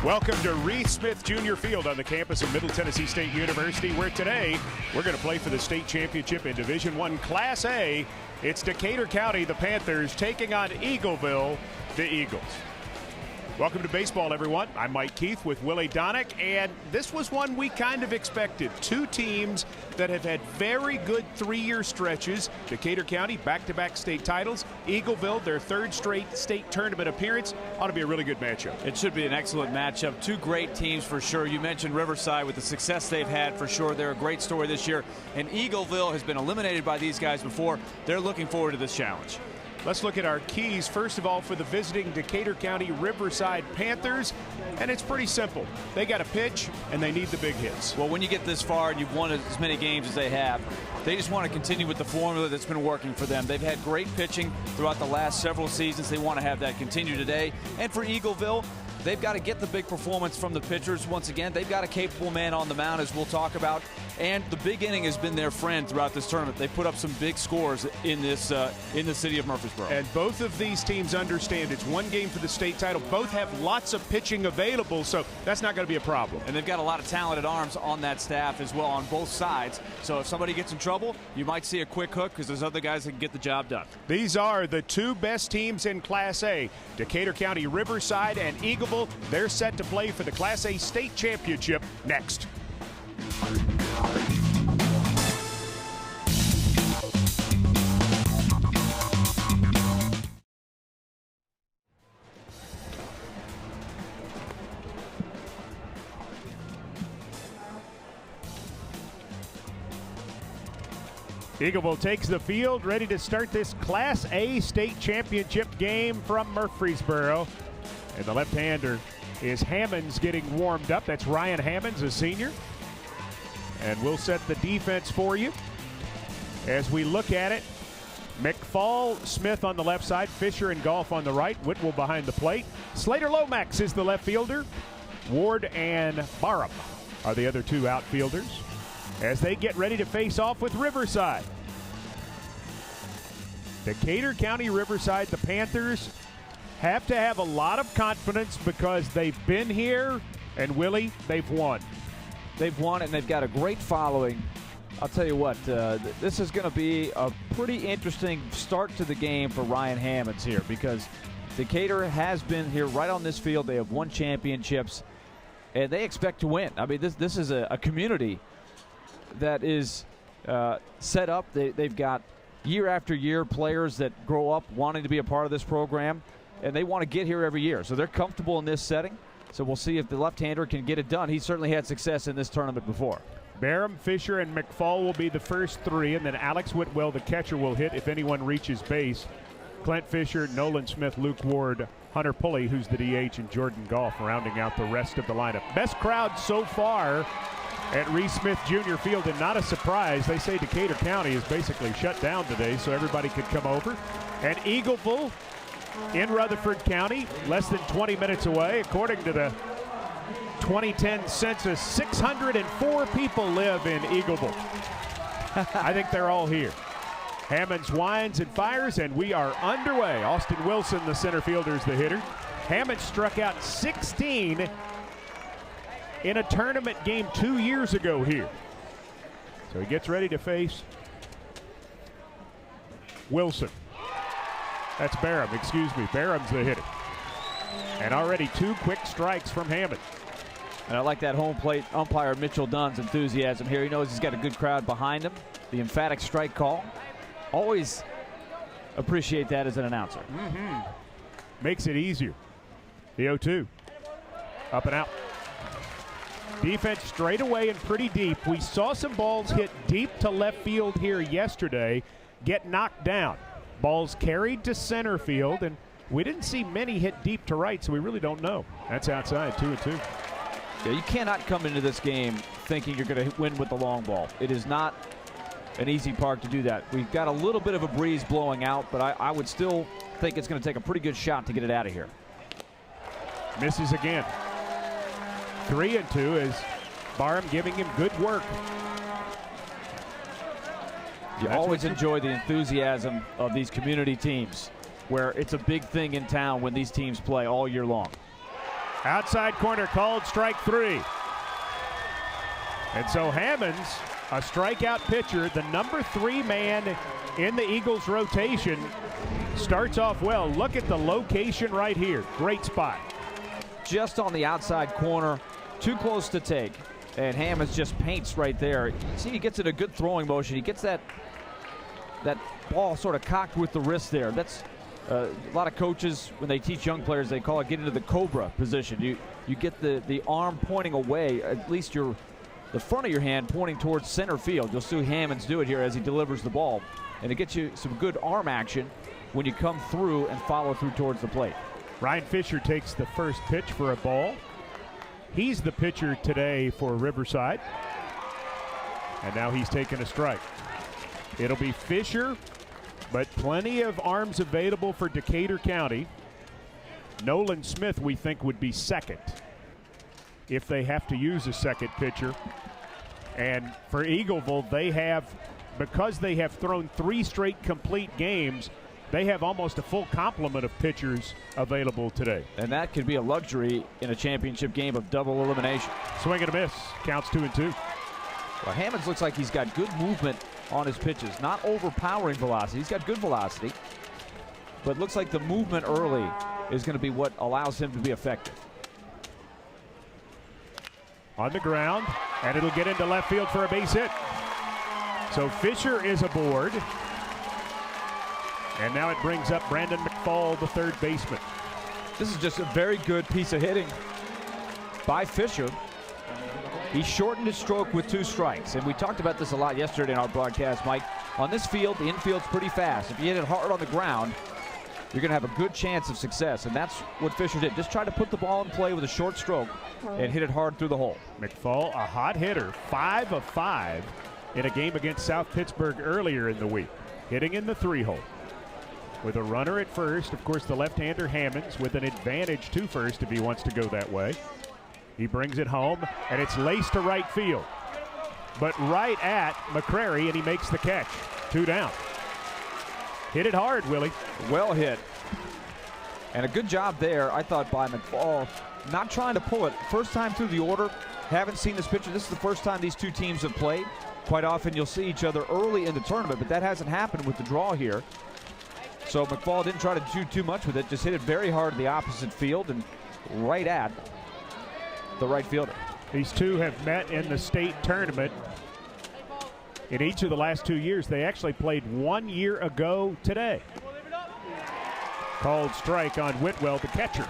Welcome to Reese Smith Jr. Field on the campus of Middle Tennessee State University, where today we're going to play for the state championship in Division I Class A. It's Decatur County, the Panthers, taking on Eagleville, the Eagles. Welcome to baseball, everyone. I'm Mike Keith with Willie Donick, and this was one we kind of expected. Two teams that have had very good three-year stretches. Decatur County, back-to-back state titles. Eagleville, their third straight state tournament appearance. Ought to be a really good matchup. It should be an excellent matchup. Two great teams for sure. You mentioned Riverside with the success they've had for sure. They're a great story this year. And Eagleville has been eliminated by these guys before. They're looking forward to this challenge. Let's look at our keys. First of all, for the visiting Decatur County Riverside Panthers, and it's pretty simple. They got to pitch, and they need the big hits. Well, when you get this far and you've won as many games as they have, they just want to continue with the formula that's been working for them. They've had great pitching throughout the last several seasons. They want to have that continue today. And for Eagleville, they've got to get the big performance from the pitchers. Once again, they've got a capable man on the mound, as we'll talk about. And the big inning has been their friend throughout this tournament. They put up some big scores in this in the city of Murfreesboro. And both of these teams understand it's one game for the state title. Both have lots of pitching available, so that's not going to be a problem. And they've got a lot of talented arms on that staff as well on both sides. So if somebody gets in trouble, you might see a quick hook because there's other guys that can get the job done. These are the two best teams in Class A. Decatur County Riverside and Eagleville. They're set to play for the Class A state championship next. Eagleville takes the field, ready to start this Class A state championship game from Murfreesboro. And the left-hander is Hammonds getting warmed up. That's Ryan Hammonds, a senior. And we'll set the defense for you. As we look at it, McFall, Smith on the left side, Fisher and Golf on the right, Whitwell behind the plate. Slater Lomax is the left fielder. Ward and Barham are the other two outfielders as they get ready to face off with Riverside. Decatur County Riverside, the Panthers have to have a lot of confidence because they've been here, and Willie, they've won. They've won it, and they've got a great following. I'll tell you what, this is going to be a pretty interesting start to the game for Ryan Hammonds here because Decatur has been here right on this field. They have won championships, and they expect to win. I mean, this is a community that is set up. They've got year after year players that grow up wanting to be a part of this program, and they want to get here every year. So they're comfortable in this setting. So we'll see if the left-hander can get it done. He's certainly had success in this tournament before. Barham, Fisher, and McFall will be the first three, and then Alex Whitwell, the catcher, will hit if anyone reaches base. Clint Fisher, Nolan Smith, Luke Ward, Hunter Pulley, who's the DH, and Jordan Goff rounding out the rest of the lineup. Best crowd so far at Reese Smith Jr. Field, and not a surprise. They say Decatur County is basically shut down today, so everybody could come over. And Eagleville in Rutherford County, less than 20 minutes away. According to the 2010 census, 604 people live in Eagleville. I think they're all here. Hammonds winds and fires, and we are underway. Austin Wilson, the center fielder, is the hitter. Hammonds struck out 16 in a tournament game 2 years ago here. So he gets ready to face Wilson. That's Barham, excuse me. Barham's the hitter. And already two quick strikes from Hammond. And I like that home plate umpire Mitchell Dunn's enthusiasm here. He knows he's got a good crowd behind him. The emphatic strike call. Always appreciate that as an announcer. Makes it easier. The 0-2. Up and out. Defense straight away and pretty deep. We saw some balls hit deep to left field here yesterday get knocked down. Balls carried to center field, and we didn't see many hit deep to right, so we really don't know. That's outside, 2-2. Yeah, you cannot come into this game thinking you're going to win with the long ball. It is not an easy part to do that. We've got a little bit of a breeze blowing out, but I would still think it's going to take a pretty good shot to get it out of here. Misses again. 3-2 as Barham giving him good work. You always enjoy the enthusiasm of these community teams where it's a big thing in town when these teams play all year long. Outside corner called, strike 3. And so Hammonds, a strikeout pitcher, the number 3 man in the Eagles rotation, starts off well. Look at the location right here. Great spot. Just on the outside corner, too close to take. And Hammonds just paints right there. See, he gets in a good throwing motion. He gets that ball sort of cocked with the wrist there. That's a lot of coaches, when they teach young players, they call it get into the cobra position. You get the arm pointing away, at least the front of your hand pointing towards center field. You'll see Hammonds do it here as he delivers the ball. And it gets you some good arm action when you come through and follow through towards the plate. Ryan Fisher takes the first pitch for a ball. He's the pitcher today for Riverside. And now he's taken a strike. It'll be Fisher, but plenty of arms available for Decatur County. Nolan Smith, we think, would be second if they have to use a second pitcher. And for Eagleville, they have, because they have thrown 3 straight complete games, they have almost a full complement of pitchers available today. And that could be a luxury in a championship game of double elimination. Swing and a miss. Counts 2-2. Well, Hammonds looks like he's got good movement on his pitches. Not overpowering velocity. He's got good velocity. But looks like the movement early is going to be what allows him to be effective. On the ground, and it'll get into left field for a base hit. So Fisher is aboard. And now it brings up Brandon McFall, the third baseman. This is just a very good piece of hitting by Fisher. He shortened his stroke with 2 strikes. And we talked about this a lot yesterday in our broadcast, Mike. On this field, the infield's pretty fast. If you hit it hard on the ground, you're going to have a good chance of success. And that's what Fisher did. Just try to put the ball in play with a short stroke and hit it hard through the hole. McFall, a hot hitter, 5 of 5 in a game against South Pittsburgh earlier in the week, hitting in the 3-hole. With a runner at first, of course, the left-hander Hammonds with an advantage to first if he wants to go that way. He brings it home, and it's laced to right field. But right at McCrary, and he makes the catch. 2 down. Hit it hard, Willie. Well hit. And a good job there, I thought, by McFall. Not trying to pull it. First time through the order. Haven't seen this pitcher. This is the first time these 2 teams have played. Quite often you'll see each other early in the tournament, but that hasn't happened with the draw here. So McFall didn't try to do too much with it, just hit it very hard in the opposite field and right at the right fielder. These 2 have met in the state tournament in each of the last 2 years. They actually played 1 year ago today. Called strike on Whitwell, the catcher.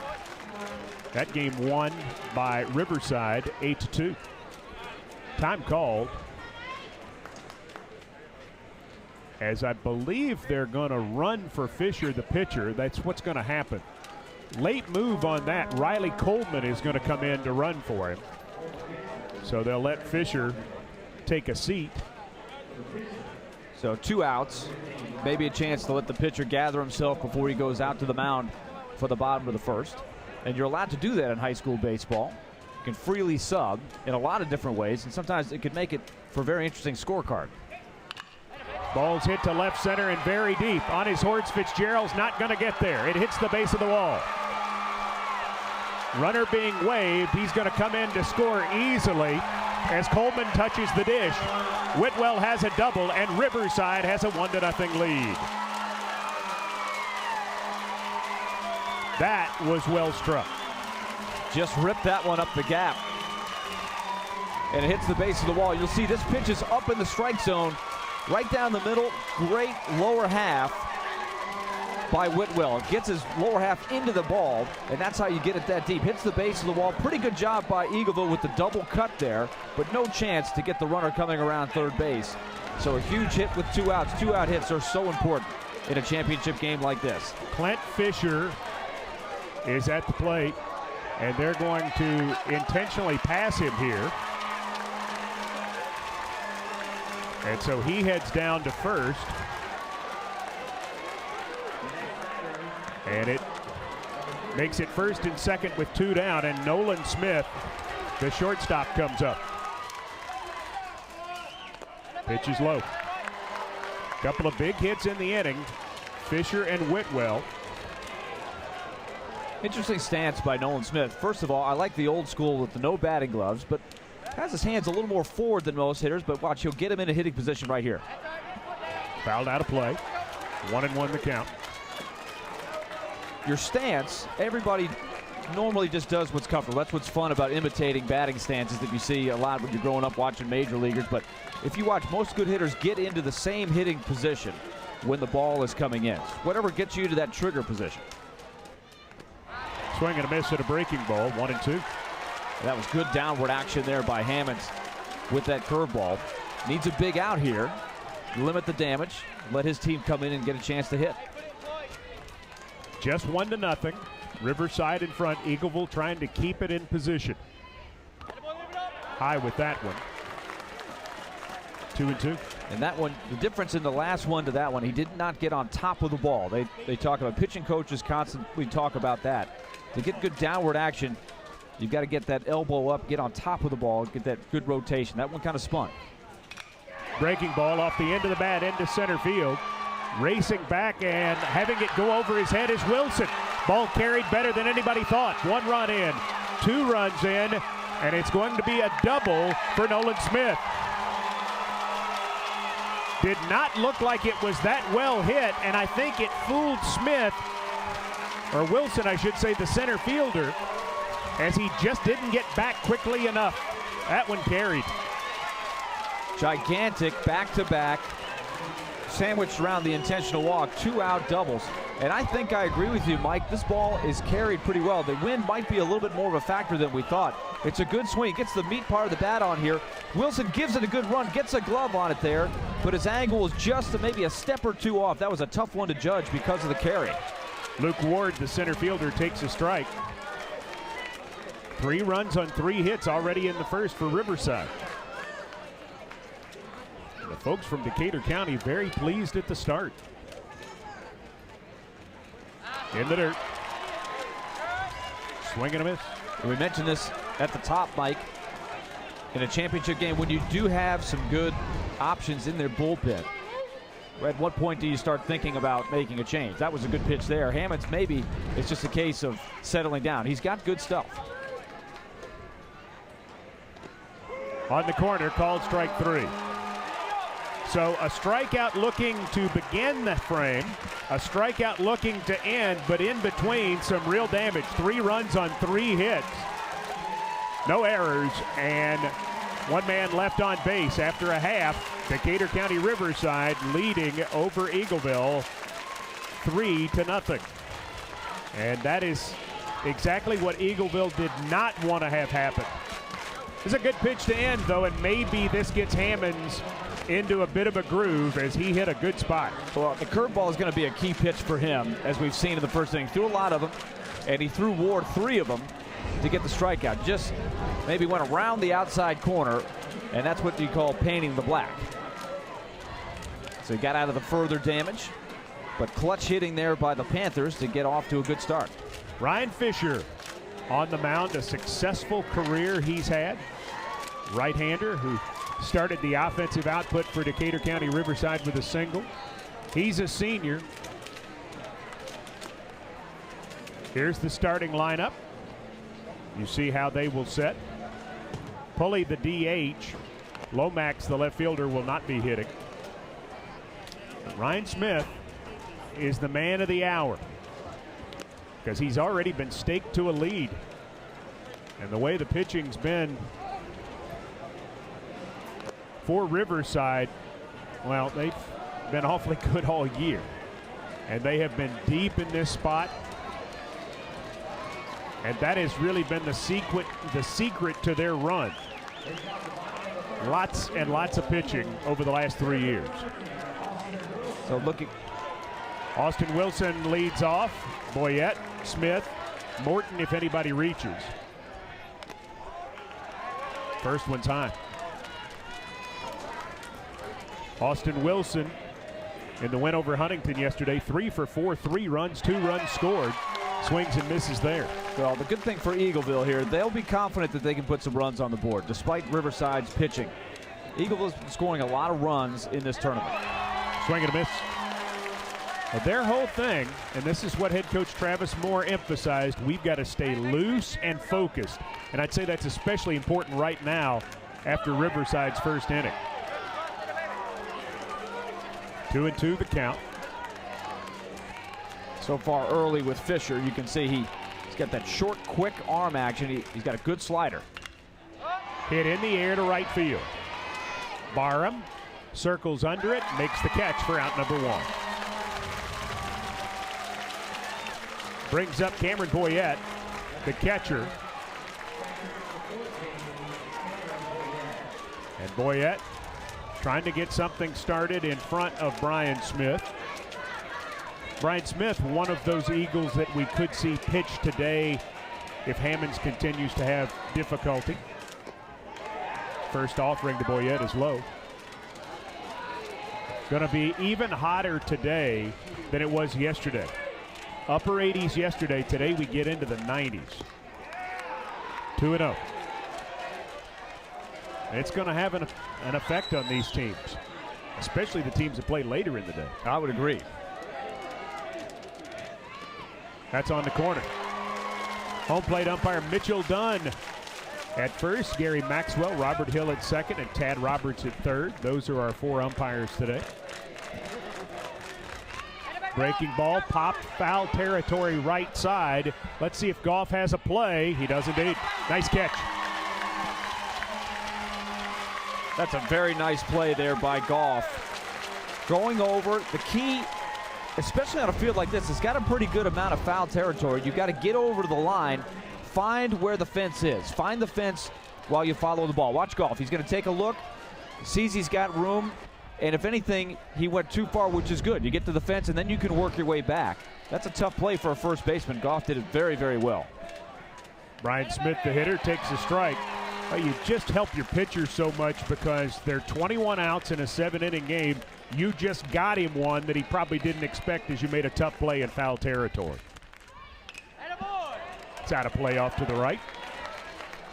That game won by Riverside 8-2. Time called, as I believe they're going to run for Fisher, the pitcher. That's what's going to happen. Late move on that. Riley Coleman is going to come in to run for him. So they'll let Fisher take a seat. So 2 outs. Maybe a chance to let the pitcher gather himself before he goes out to the mound for the bottom of the first. And you're allowed to do that in high school baseball. You can freely sub in a lot of different ways, and sometimes it could make it for a very interesting scorecard. Ball's hit to left center and very deep. On his horse, Fitzgerald's not going to get there. It hits the base of the wall. Runner being waved. He's going to come in to score easily as Coleman touches the dish. Whitwell has a double, and Riverside has a 1-0 lead. That was well struck. Just ripped that one up the gap. And it hits the base of the wall. You'll see this pitch is up in the strike zone. Right down the middle, great lower half by Whitwell. Gets his lower half into the ball, and that's how you get it that deep. Hits the base of the wall. Pretty good job by Eagleville with the double cut there, but no chance to get the runner coming around third base. So a huge hit with 2 outs. 2-out hits are so important in a championship game like this. Clint Fisher is at the plate, and they're going to intentionally pass him here. And so he heads down to first. And it makes it first and second with 2 down, and Nolan Smith, the shortstop, comes up. Pitch is low. Couple of big hits in the inning. Fisher and Whitwell. Interesting stance by Nolan Smith. First of all, I like the old school with the no batting gloves, but has his hands a little more forward than most hitters, but watch, he'll get him in a hitting position right here. Fouled out of play. 1-1 the count. Your stance, everybody normally just does what's comfortable. That's what's fun about imitating batting stances that you see a lot when you're growing up watching major leaguers. But if you watch, most good hitters get into the same hitting position when the ball is coming in. Whatever gets you to that trigger position. Swing and a miss at a breaking ball, 1-2. That was good downward action there by Hammonds with that curveball. Needs a big out here, limit the damage, let his team come in and get a chance to hit. Just 1-0. Riverside in front. Eagleville trying to keep it in position. High with that one. 2-2. And that one, the difference in the last one to that one, he did not get on top of the ball. They talk about, pitching coaches constantly talk about that. To get good downward action, you've got to get that elbow up, get on top of the ball, get that good rotation. That one kind of spun. Breaking ball off the end of the bat into center field. Racing back and having it go over his head is Wilson. Ball carried better than anybody thought. 1 run in, 2 runs in, and it's going to be a double for Nolan Smith. Did not look like it was that well hit, and I think it fooled Smith, or Wilson, I should say, the center fielder, as he just didn't get back quickly enough. That one carried. Gigantic back-to-back, sandwiched around the intentional walk, 2-out doubles. And I think I agree with you, Mike. This ball is carried pretty well. The wind might be a little bit more of a factor than we thought. It's a good swing. Gets the meat part of the bat on here. Wilson gives it a good run, gets a glove on it there, but his angle is just maybe a step or 2 off. That was a tough one to judge because of the carry. Luke Ward, the center fielder, takes a strike. 3 runs on 3 hits already in the first for Riverside. The folks from Decatur County very pleased at the start. In the dirt. Swing and a miss. We mentioned this at the top, Mike. In a championship game, when you do have some good options in their bullpen, at what point do you start thinking about making a change? That was a good pitch there. Hammonds, maybe it's just a case of settling down. He's got good stuff. On the corner, called strike 3. So a strikeout looking to begin the frame, a strikeout looking to end, but in between some real damage. 3 runs on 3 hits. No errors, and 1 man left on base after a half. Decatur County Riverside leading over Eagleville 3-0. And that is exactly what Eagleville did not want to have happen. It's a good pitch to end, though, and maybe this gets Hammonds into a bit of a groove as he hit a good spot. Well, the curveball is going to be a key pitch for him, as we've seen in the first inning. Threw a lot of them, and he threw Ward 3 of them to get the strikeout. Just maybe went around the outside corner, and that's what you call painting the black. So he got out of the further damage, but clutch hitting there by the Panthers to get off to a good start. Ryan Fisher on the mound, a successful career he's had. Right-hander who started the offensive output for Decatur County Riverside with a single. He's a senior. Here's the starting lineup. You see how they will set. Pulley, the DH. Lomax, the left fielder, will not be hitting. Ryan Smith is the man of the hour because he's already been staked to a lead. And the way the pitching's been for Riverside, well, they've been awfully good all year. And they have been deep in this spot. And that has really been the secret to their run. Lots and lots of pitching over the last 3 years. So looking. Austin Wilson leads off. Boyette, Smith, Morton if anybody reaches. First one's high. Austin Wilson in the win over Huntington yesterday, 3 for 4, 3 runs, 2 runs scored. Swings and misses there. Well, the good thing for Eagleville here, they'll be confident that they can put some runs on the board despite Riverside's pitching. Eagleville's scoring a lot of runs in this tournament. Swing and a miss. Well, their whole thing, and this is what head coach Travis Moore emphasized, we've got to stay loose and focused. And I'd say that's especially important right now after Riverside's first inning. 2-2 the count. So far early with Fisher, you can see he's got that short, quick arm action. He's got a good slider. Hit in the air to right field. Barham circles under it, makes the catch for out number 1. Brings up Cameron Boyette, the catcher. And Boyette trying to get something started in front of Brian Smith. Brian Smith, one of those Eagles that we could see pitch today if Hammonds continues to have difficulty. First offering to Boyette is low. Going to be even hotter today than it was yesterday. Upper 80s yesterday. Today we get into the 90s. 2-0. It's going to have an effect on these teams, especially the teams that play later in the day. I would agree. That's on the corner. Home plate umpire Mitchell Dunn at first, Gary Maxwell, Robert Hill at second, and Tad Roberts at third. Those are our 4 umpires today. Breaking ball, popped, foul territory right side. Let's see if Goff has a play. He does indeed. Nice catch. That's a very nice play there by Goff. Going over, the key, especially on a field like this, it's got a pretty good amount of foul territory. You've got to get over to the line, find where the fence is. Find the fence while you follow the ball. Watch Goff. He's going to take a look, sees he's got room, and if anything, he went too far, which is good. You get to the fence, and then you can work your way back. That's a tough play for a first baseman. Goff did it very, very well. Brian Smith, the hitter, takes a strike. Well, you just help your pitcher so much because they're 21 outs in a 7-inning game. You just got him one that he probably didn't expect as you made a tough play in foul territory. It's out of play off to the right.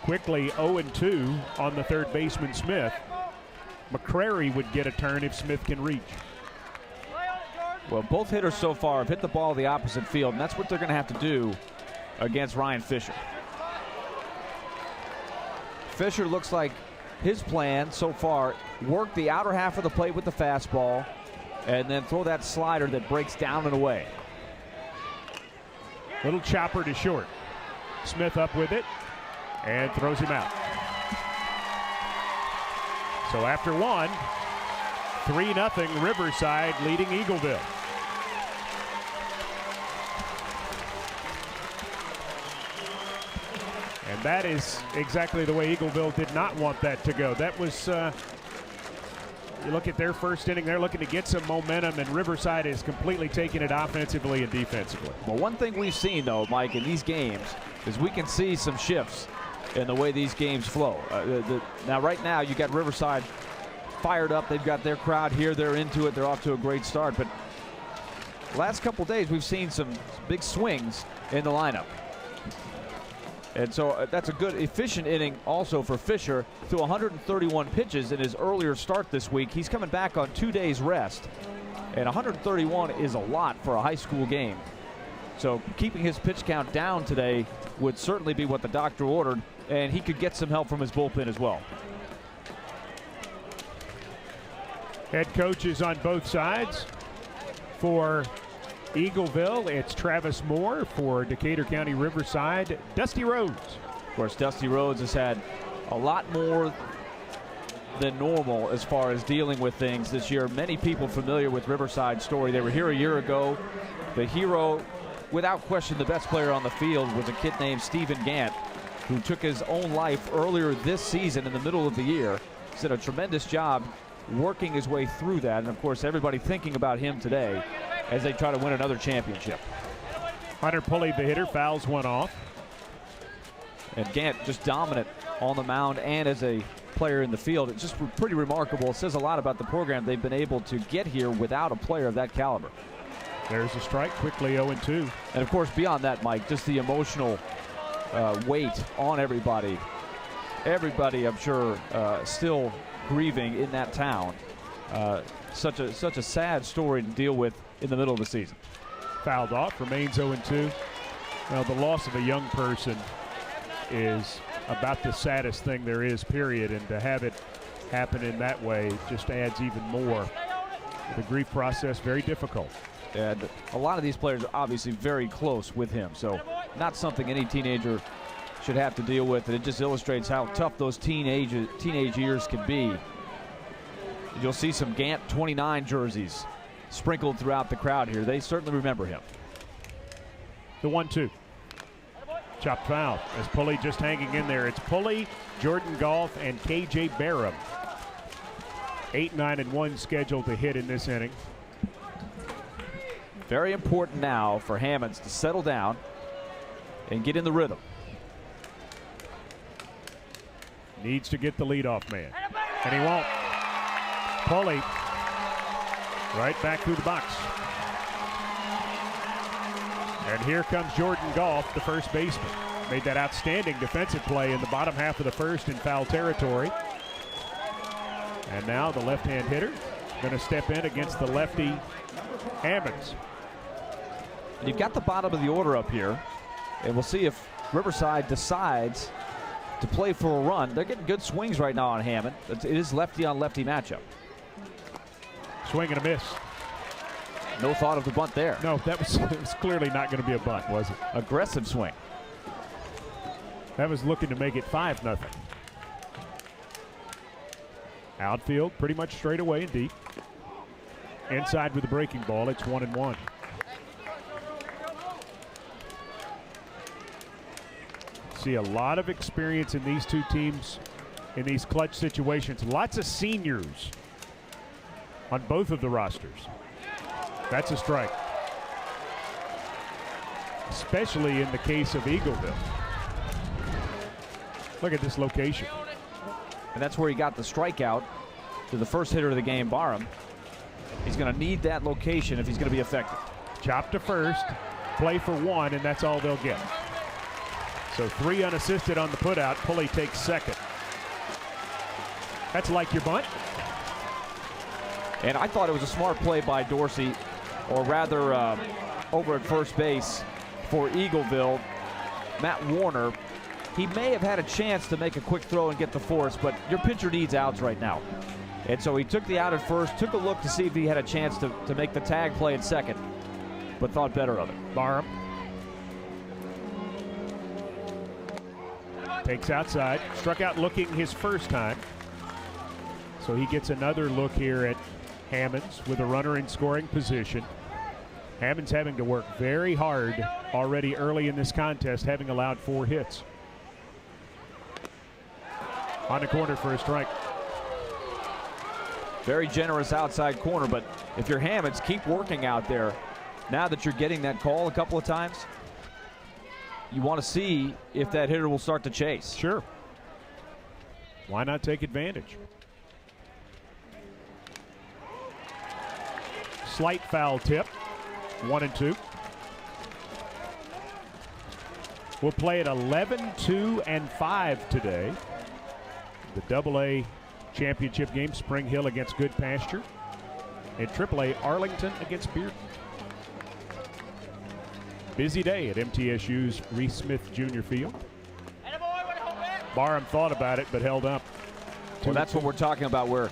Quickly 0-2 on the third baseman Smith. McCrary would get a turn if Smith can reach. Well, both hitters so far have hit the ball the opposite field, and that's what they're going to have to do against Ryan Fisher. Fisher looks like his plan so far, work the outer half of the plate with the fastball and then throw that slider that breaks down and away. Little chopper to short. Smith up with it and throws him out. So after 1, 3-0 Riverside leading Eagleville. And that is exactly the way Eagleville did not want that to go. That was, you look at their first inning, they're looking to get some momentum, and Riverside is completely taking it offensively and defensively. Well, one thing we've seen, though, Mike, in these games is we can see some shifts in the way these games flow. Now, right now, you got Riverside fired up. They've got their crowd here. They're into it. They're off to a great start. But last couple days, we've seen some big swings in the lineup. And so that's a good, efficient inning also for Fisher. Threw 131 pitches in his earlier start this week. He's coming back on 2 days rest. And 131 is a lot for a high school game. So keeping his pitch count down today would certainly be what the doctor ordered. And he could get some help from his bullpen as well. Head coaches on both sides. For Eagleville, it's Travis Moore. For Decatur County Riverside, Dusty Rhodes. Of course, Dusty Rhodes has had a lot more than normal as far as dealing with things this year. Many people familiar with Riverside's story. They were here a year ago. The hero, without question, the best player on the field was a kid named Stephen Gant, who took his own life earlier this season in the middle of the year. He's done a tremendous job working his way through that. And, of course, everybody thinking about him today as they try to win another championship. Hunter Pulley, the hitter, fouls one off. And Gant just dominant on the mound and as a player in the field. It's just pretty remarkable. It says a lot about the program. They've been able to get here without a player of that caliber. There's a strike, quickly 0-2. And, of course, beyond that, Mike, just the emotional weight on everybody. Everybody, I'm sure, still grieving in that town. such a sad story to deal with in the middle of the season. Fouled off, remains 0-2. Well, the loss of a young person is about the saddest thing there is, period, and to have it happen in that way just adds even more. The grief process, very difficult. And a lot of these players are obviously very close with him, so not something any teenager should have to deal with. And it just illustrates how tough those teenage years can be. You'll see some Gant 29 jerseys sprinkled throughout the crowd here. They certainly remember him. The 1-2. Chopped foul as Pulley just hanging in there. It's Pulley, Jordan Goff, and K.J. Barham. 8, 9, and 1 scheduled to hit in this inning. Very important now for Hammonds to settle down and get in the rhythm. Needs to get the leadoff man, and he won't. Pulley right back through the box. And here comes Jordan Goff, the first baseman. Made that outstanding defensive play in the bottom half of the first in foul territory. And now the left-hand hitter going to step in against the lefty Hammonds. You've got the bottom of the order up here, and we'll see if Riverside decides to play for a run. They're getting good swings right now on Hammond. It is lefty-on-lefty matchup. Swing and a miss. No thought of the bunt there. No, it was clearly not going to be a bunt, was it? Aggressive swing. That was looking to make it 5-0. Outfield pretty much straight away and deep. Inside with the breaking ball, it's 1-1. See a lot of experience in these two teams in these clutch situations. Lots of seniors on both of the rosters. That's a strike. Especially in the case of Eagleville. Look at this location. And that's where he got the strikeout to the first hitter of the game, Barham. He's going to need that location if he's going to be effective. Chop to first, play for 1, and that's all they'll get. So 3 unassisted on the putout. Pulley takes second. That's like your bunt. And I thought it was a smart play by Dorsey, or rather over at first base for Eagleville, Matt Warner. He may have had a chance to make a quick throw and get the force, but your pitcher needs outs right now. And so he took the out at first, took a look to see if he had a chance to make the tag play at second, but thought better of it. Barham takes outside, struck out looking his first time. So he gets another look here at Hammonds with a runner in scoring position. Hammonds having to work very hard already early in this contest, having allowed 4 hits. On the corner for a strike. Very generous outside corner, but if you're Hammonds, keep working out there. Now that you're getting that call a couple of times, you want to see if that hitter will start to chase. Sure. Why not take advantage? Slight foul tip. 1-2. We'll play at 11, 2, and 5 today. The AA championship game, Spring Hill against Good Pasture, and AAA Arlington against Bearden. Busy day at MTSU's Reese Smith Jr. Field. Barham thought about it but held up. Well, that's what we're talking about, where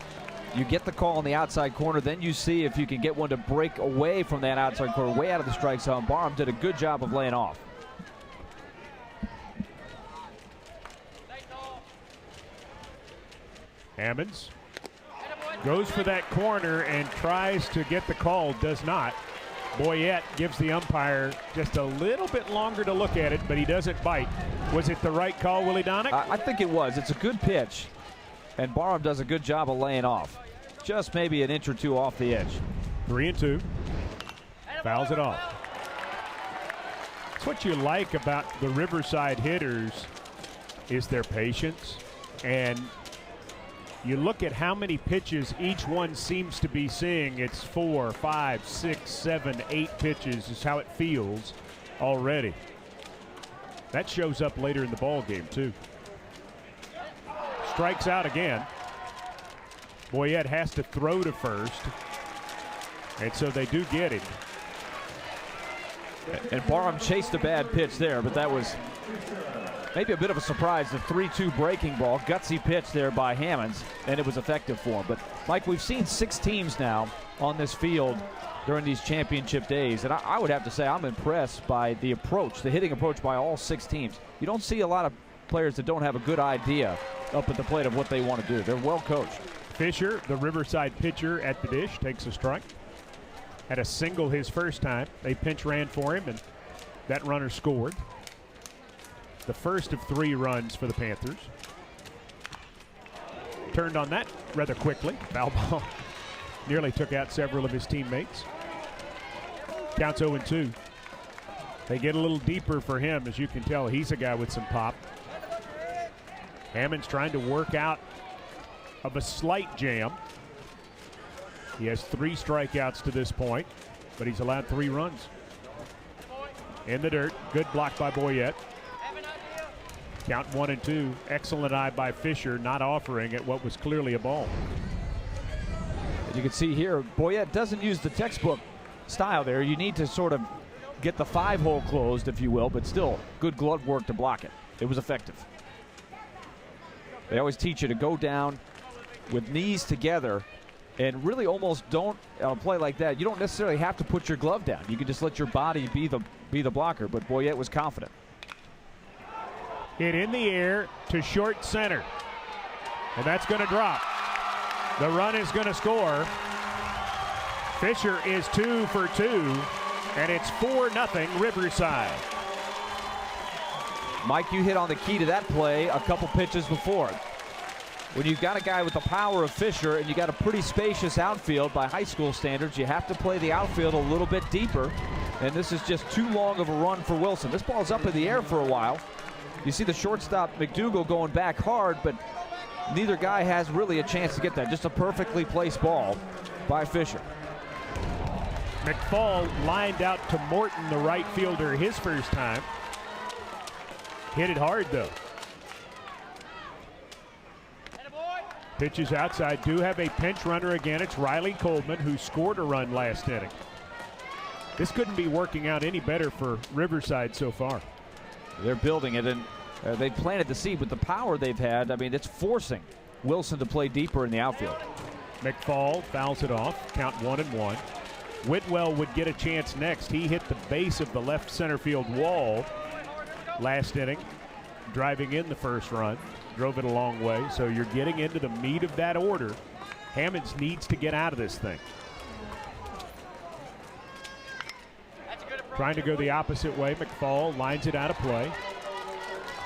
you get the call on the outside corner, then you see if you can get one to break away from that outside corner, way out of the strike zone. Barham did a good job of laying off. Hammonds goes for that corner and tries to get the call, does not. Boyette gives the umpire just a little bit longer to look at it, but he doesn't bite. Was it the right call, Willie Donick? I think it was. It's a good pitch, and Barham does a good job of laying off. Just maybe an inch or 2 off the edge. 3-2. Fouls it off. That's what you like about the Riverside hitters, is their patience. And you look at how many pitches each one seems to be seeing. It's 4, 5, 6, 7, 8 pitches is how it feels already. That shows up later in the ball game too. Strikes out again. Boyette has to throw to first. And so they do get him. And Barham chased a bad pitch there, but that was maybe a bit of a surprise. The 3-2 breaking ball, gutsy pitch there by Hammonds, and it was effective for him. But, Mike, we've seen 6 teams now on this field during these championship days, and I would have to say I'm impressed by the approach, the hitting approach by all 6 teams. You don't see a lot of players that don't have a good idea up at the plate of what they want to do. They're well coached. Fisher, the Riverside pitcher at the dish, takes a strike. Had a single his first time. They pinch ran for him, and that runner scored. The first of 3 runs for the Panthers. Turned on that rather quickly. Foul ball nearly took out several of his teammates. Counts 0-2. They get a little deeper for him. As you can tell, he's a guy with some pop. Hammond's trying to work out of a slight jam. He has 3 strikeouts to this point, but he's allowed 3 runs. In the dirt, good block by Boyette. Count 1-2. Excellent eye by Fisher, not offering at what was clearly a ball. You can see here, Boyette doesn't use the textbook style there. You need to sort of get the 5-hole closed, if you will, but still good glove work to block it. It was effective. They always teach you to go down with knees together and really almost don't play like that. You don't necessarily have to put your glove down. You can just let your body be the blocker, but Boyette was confident. Hit in the air to short center, and that's going to drop. The run is going to score. Fisher is 2 for 2, and it's 4-0 Riverside. Mike, you hit on the key to that play a couple pitches before. When you've got a guy with the power of Fisher and you got a pretty spacious outfield by high school standards, you have to play the outfield a little bit deeper, and this is just too long of a run for Wilson. This ball's up in the air for a while. You see the shortstop McDougal going back hard, but neither guy has really a chance to get that. Just a perfectly placed ball by Fisher. McFall lined out to Morton, the right fielder, his first time. Hit it hard, though. Pitches outside. Do have a pinch runner again. It's Riley Coleman, who scored a run last inning. This couldn't be working out any better for Riverside so far. They're building it, and they've planted the seed with the power they've had. I mean, it's forcing Wilson to play deeper in the outfield. McFall fouls it off. Count 1-1. Whitwell would get a chance next. He hit the base of the left center field wall last inning, driving in the first run. Drove it a long way, so you're getting into the meat of that order. Hammonds needs to get out of this thing. Trying to go the opposite way. McFall lines it out of play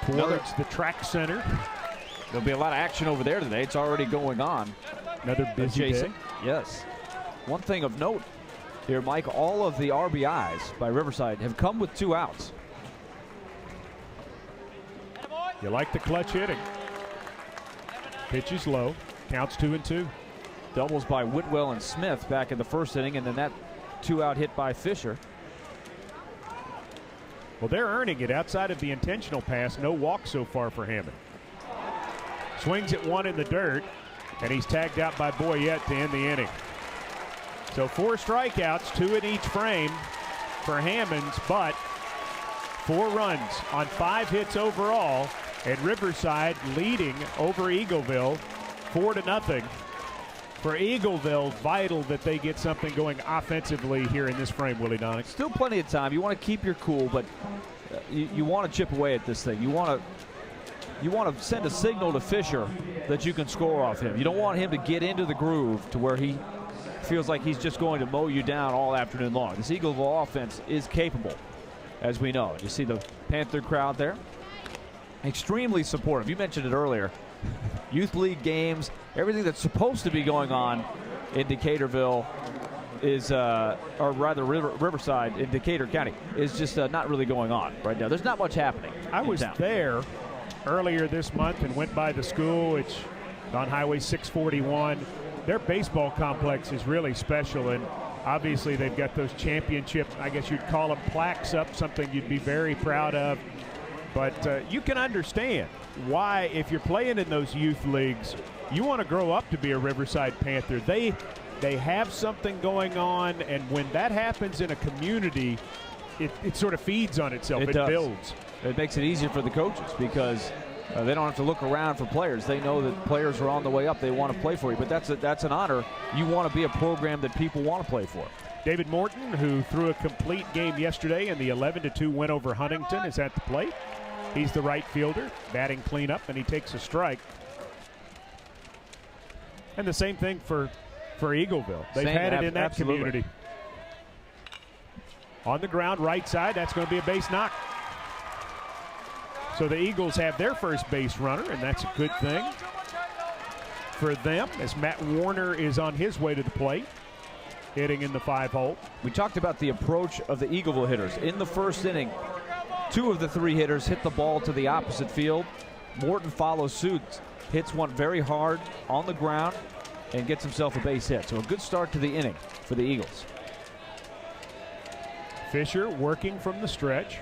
towards the track center. There'll be a lot of action over there today. It's already going on. Another busy day. Yes. One thing of note here, Mike, all of the RBIs by Riverside have come with 2 outs. You like the clutch hitting. Pitch is low. Counts 2-2. Doubles by Whitwell and Smith back in the first inning, and then that 2-out hit by Fisher. Well, they're earning it outside of the intentional pass. No walk so far for Hammond. Swings at 1 in the dirt, and he's tagged out by Boyette to end the inning. So 4 strikeouts, 2 in each frame for Hammonds, but 4 runs on 5 hits overall, and Riverside leading over Eagleville 4-0. For Eagleville, vital that they get something going offensively here in this frame, Willie Donick. Still plenty of time. You want to keep your cool, but you want to chip away at this thing. You want to send a signal to Fisher that you can score off him. You don't want him to get into the groove to where he feels like he's just going to mow you down all afternoon long. This Eagleville offense is capable, as we know. You see the Panther crowd there. Extremely supportive. You mentioned it earlier. Youth league games, everything that's supposed to be going on in Decaturville is, or rather Riverside in Decatur County, is just not really going on right now. There's not much happening. I was there earlier this month and went by the school. It's on Highway 641. Their baseball complex is really special, and obviously they've got those championship, I guess you'd call them plaques up, something you'd be very proud of. But you can understand why, if you're playing in those youth leagues, you want to grow up to be a Riverside Panther. They They have something going on, and when that happens in a community, it sort of feeds on itself. It builds. It makes it easier for the coaches because they don't have to look around for players. They know that players are on the way up. They want to play for you. But that's an honor. You want to be a program that people want to play for. David Morton, who threw a complete game yesterday in the 11-2 win over Huntington, is at the plate. He's the right fielder, batting cleanup, and he takes a strike. And the same thing for Eagleville. They've had it in that community. On the ground, right side, that's going to be a base knock. So the Eagles have their first base runner, and that's a good thing for them as Matt Warner is on his way to the plate, hitting in the 5-hole. We talked about the approach of the Eagleville hitters. In the first inning, 2 of the 3 hitters hit the ball to the opposite field. Morton follows suit, hits one very hard on the ground, and gets himself a base hit. So a good start to the inning for the Eagles. Fisher working from the stretch.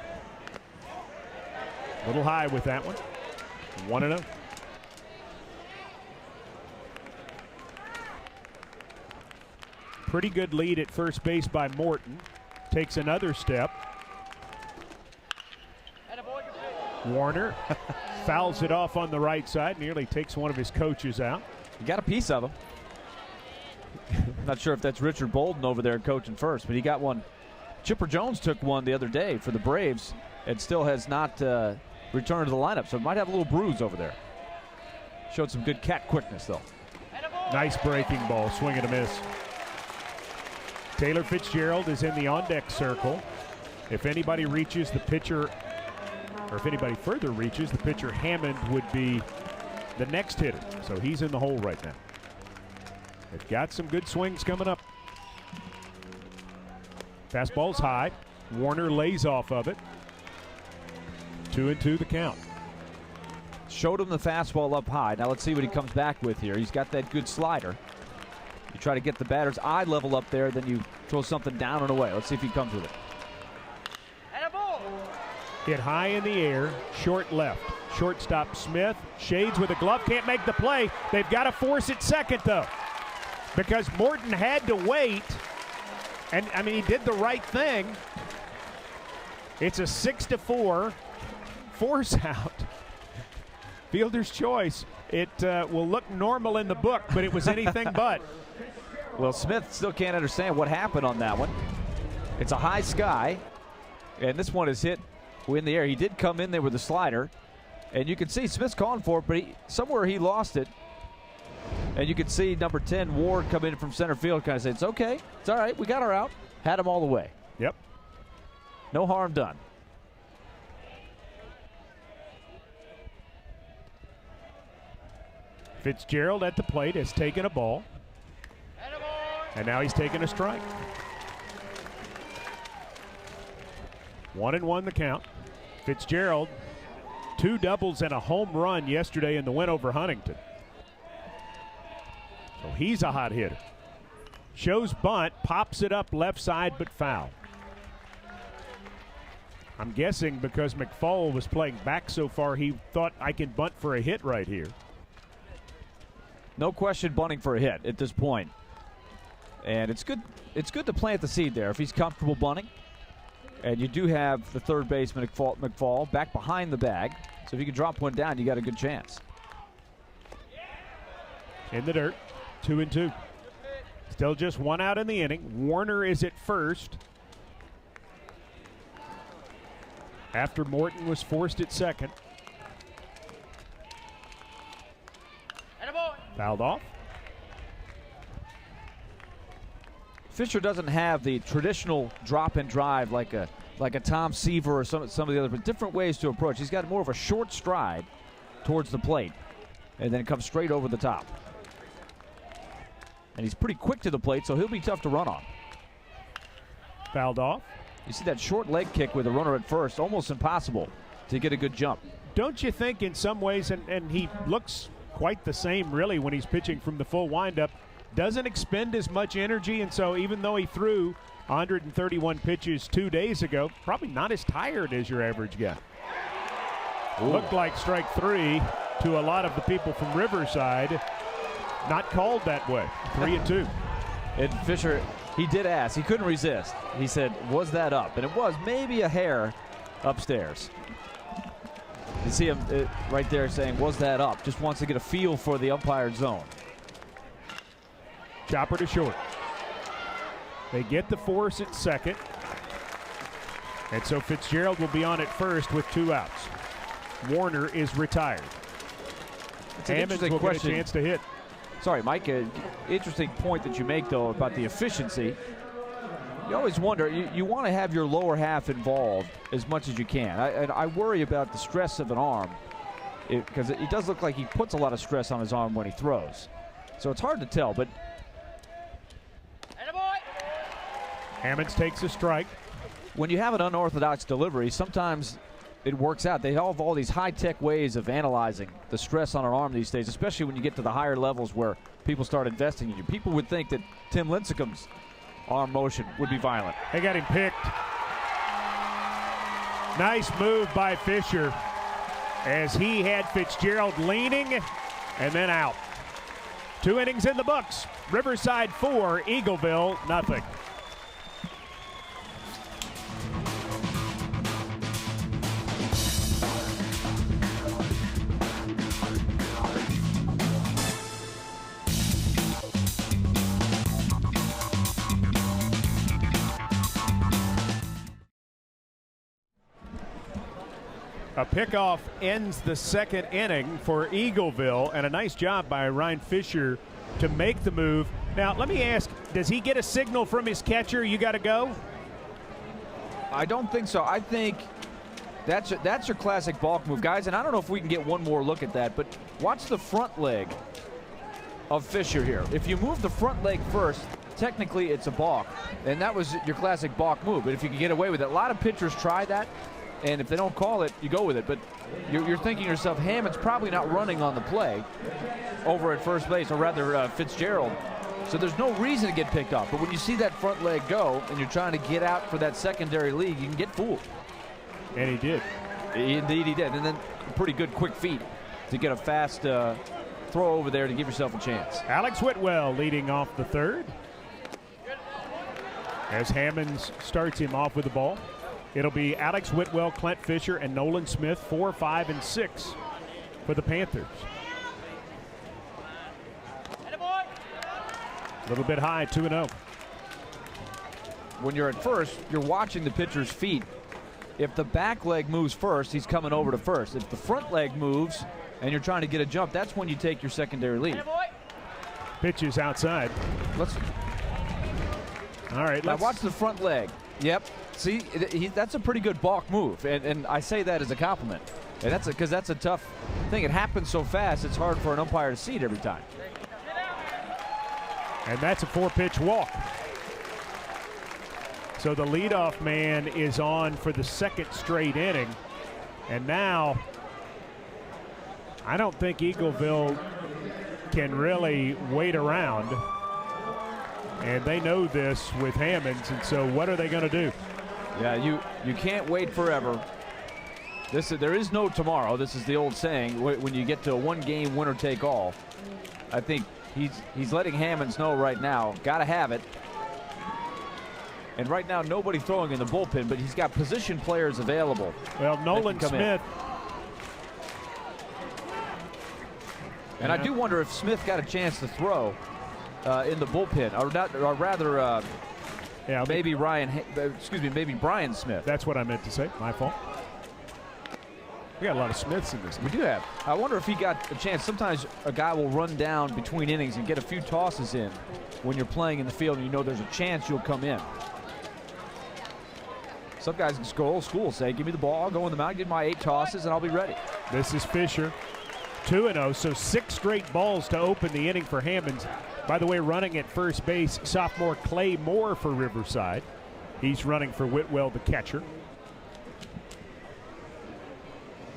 A little high with that one. 1-0. Pretty good lead at first base by Morton. Takes another step. Warner fouls it off on the right side. Nearly takes one of his coaches out. He got a piece of him. Not sure if that's Richard Bolden over there coaching first, but he got one. Chipper Jones took one the other day for the Braves and still has not returned to the lineup, so it might have a little bruise over there. Showed some good cat quickness, though. Nice breaking ball, swing and a miss. Taylor Fitzgerald is in the on-deck circle. If anybody reaches the pitcher, or if anybody further reaches, the pitcher Hammond would be the next hitter. So he's in the hole right now. They've got some good swings coming up. Fastball's high. Warner lays off of it. 2-2 the count. Showed him the fastball up high. Now let's see what he comes back with here. He's got that good slider. You try to get the batter's eye level up there, then you throw something down and away. Let's see if he comes with it. Hit high in the air, short left. Shortstop Smith shades with a glove, can't make the play. They've got to force it second, though, because Morton had to wait. And, I mean, he did the right thing. It's a 6-4 force out. Fielder's choice. It will look normal in the book, but it was anything but. Well, Smith still can't understand what happened on that one. It's a high sky, and this one is hit in the air. He did come in there with a slider, and you can see Smith's calling for it, but somewhere he lost it. And you can see number 10, Ward, come in from center field, kind of say, it's okay, it's all right, we got her out. Had him all the way. Yep. No harm done. Fitzgerald at the plate has taken a ball. And now he's taking a strike. 1-1 the count. Fitzgerald, 2 doubles and a home run yesterday in the win over Huntington. So he's a hot hitter. Shows bunt, pops it up left side, but foul. I'm guessing because McFall was playing back so far, he thought I can bunt for a hit right here. No question bunting for a hit at this point. And it's good to plant the seed there if he's comfortable bunting. And you do have the third baseman, McFall, back behind the bag. So if you can drop one down, you got a good chance. In the dirt, 2-2. Still just 1 out in the inning. Warner is at first. After Morton was forced at second. Fouled off. Fisher doesn't have the traditional drop and drive like a Tom Seaver or some of the other, but different ways to approach. He's got more of a short stride towards the plate and then comes straight over the top. And he's pretty quick to the plate, so he'll be tough to run on. Fouled off. You see that short leg kick with a runner at first, almost impossible to get a good jump. Don't you think in some ways, and he looks quite the same really when he's pitching from the full windup, doesn't expend as much energy, and so even though he threw 131 pitches 2 days ago, probably not as tired as your average guy. Ooh. Looked like strike 3 to a lot of the people from Riverside. Not called that way. 3-2. And Fisher, he did ask. He couldn't resist. He said, was that up? And it was maybe a hair upstairs. You see him right there saying, was that up? Just wants to get a feel for the umpire's zone. Chopper to short. They get the force at second. And so Fitzgerald will be on at first with 2 outs. Warner is retired. Hammonds will get a chance to hit. Sorry, Mike, interesting point that you make, though, about the efficiency. You always wonder, you want to have your lower half involved as much as you can. I worry about the stress of an arm because it does look like he puts a lot of stress on his arm when he throws. So it's hard to tell, but Hammonds takes a strike. When you have an unorthodox delivery, sometimes it works out. They have all these high-tech ways of analyzing the stress on an arm these days, especially when you get to the higher levels where people start investing in you. People would think that Tim Lincecum's arm motion would be violent. They got him picked. Nice move by Fisher as he had Fitzgerald leaning and then out. 2 innings in the books. Riverside 4, Eagleville nothing. A pickoff ends the second inning for Eagleville, and a nice job by Ryan Fisher to make the move. Now, let me ask, does he get a signal from his catcher, you got to go? I don't think so. I think that's your classic balk move, guys, and I don't know if we can get one more look at that, but watch the front leg of Fisher here. If you move the front leg first, technically it's a balk, and that was your classic balk move, but if you can get away with it. A lot of pitchers try that. And if they don't call it, you go with it. But you're thinking to yourself, Hammond's probably not running on the play over at first base, or rather Fitzgerald. So there's no reason to get picked off. But when you see that front leg go and you're trying to get out for that secondary league, you can get fooled. And he did. Indeed he did. And then pretty good quick feet to get a fast throw over there to give yourself a chance. Alex Whitwell leading off the third as Hammonds starts him off with the ball. It'll be Alex Whitwell, Clint Fisher, and Nolan Smith, 4, 5, and 6 for the Panthers. A little bit high, 2-0. When you're at first, you're watching the pitcher's feet. If the back leg moves first, he's coming over to first. If the front leg moves and you're trying to get a jump, that's when you take your secondary lead. Pitches outside. All right, now watch the front leg. Yep. See, that's a pretty good balk move, and I say that as a compliment. And that's because that's a tough thing. It happens so fast, it's hard for an umpire to see it every time. And that's a 4-pitch walk. So the leadoff man is on for the second straight inning. And now, I don't think Eagleville can really wait around. And they know this with Hammonds, and so what are they going to do? Yeah, you can't wait forever. There is no tomorrow. This is the old saying. When you get to a one-game winner-take-all, I think he's letting Hammonds know right now. Got to have it. And right now, nobody throwing in the bullpen, but he's got position players available. Well, Nolan Smith. And I do wonder if Smith got a chance to throw in the bullpen, or rather. Yeah, maybe maybe Brian Smith. That's what I meant to say. My fault. We got a lot of Smiths in this. We do have. I wonder if he got a chance. Sometimes a guy will run down between innings and get a few tosses in when you're playing in the field and you know there's a chance you'll come in. Some guys just go old school, say, give me the ball, I'll go in the mound, get my 8 tosses, and I'll be ready. This is Fisher. 2-0, so 6 straight balls to open the inning for Hammonds. By the way, running at first base, sophomore Clay Moore for Riverside. He's running for Whitwell, the catcher.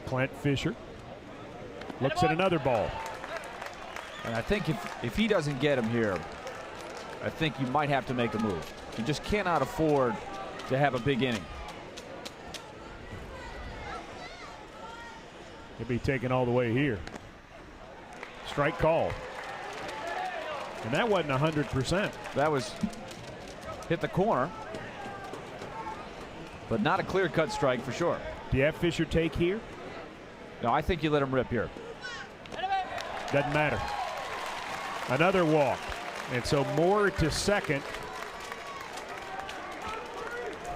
Clint Fisher looks at another ball. And I think if he doesn't get him here, I think you might have to make a move. You just cannot afford to have a big inning. He'll be taken all the way here. Strike call. And that wasn't 100%. That was hit the corner, but not a clear-cut strike for sure. Do you have Fisher take here? No, I think you let him rip here. Doesn't matter. Another walk. And so Moore to second.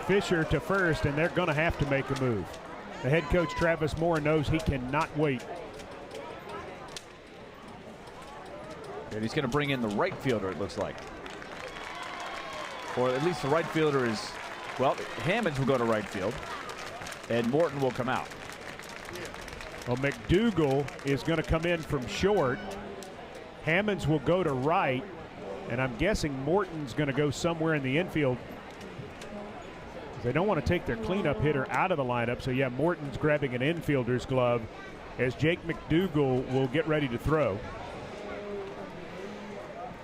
Fisher to first, and they're going to have to make a move. The head coach, Travis Moore, knows he cannot wait. And he's going to bring in the right fielder, it looks like. Or at least the right fielder is, well, Hammonds will go to right field, and Morton will come out. Well, McDougal is going to come in from short. Hammonds will go to right, and I'm guessing Morton's going to go somewhere in the infield. They don't want to take their cleanup hitter out of the lineup, so yeah, Morton's grabbing an infielder's glove as Jake McDougal will get ready to throw.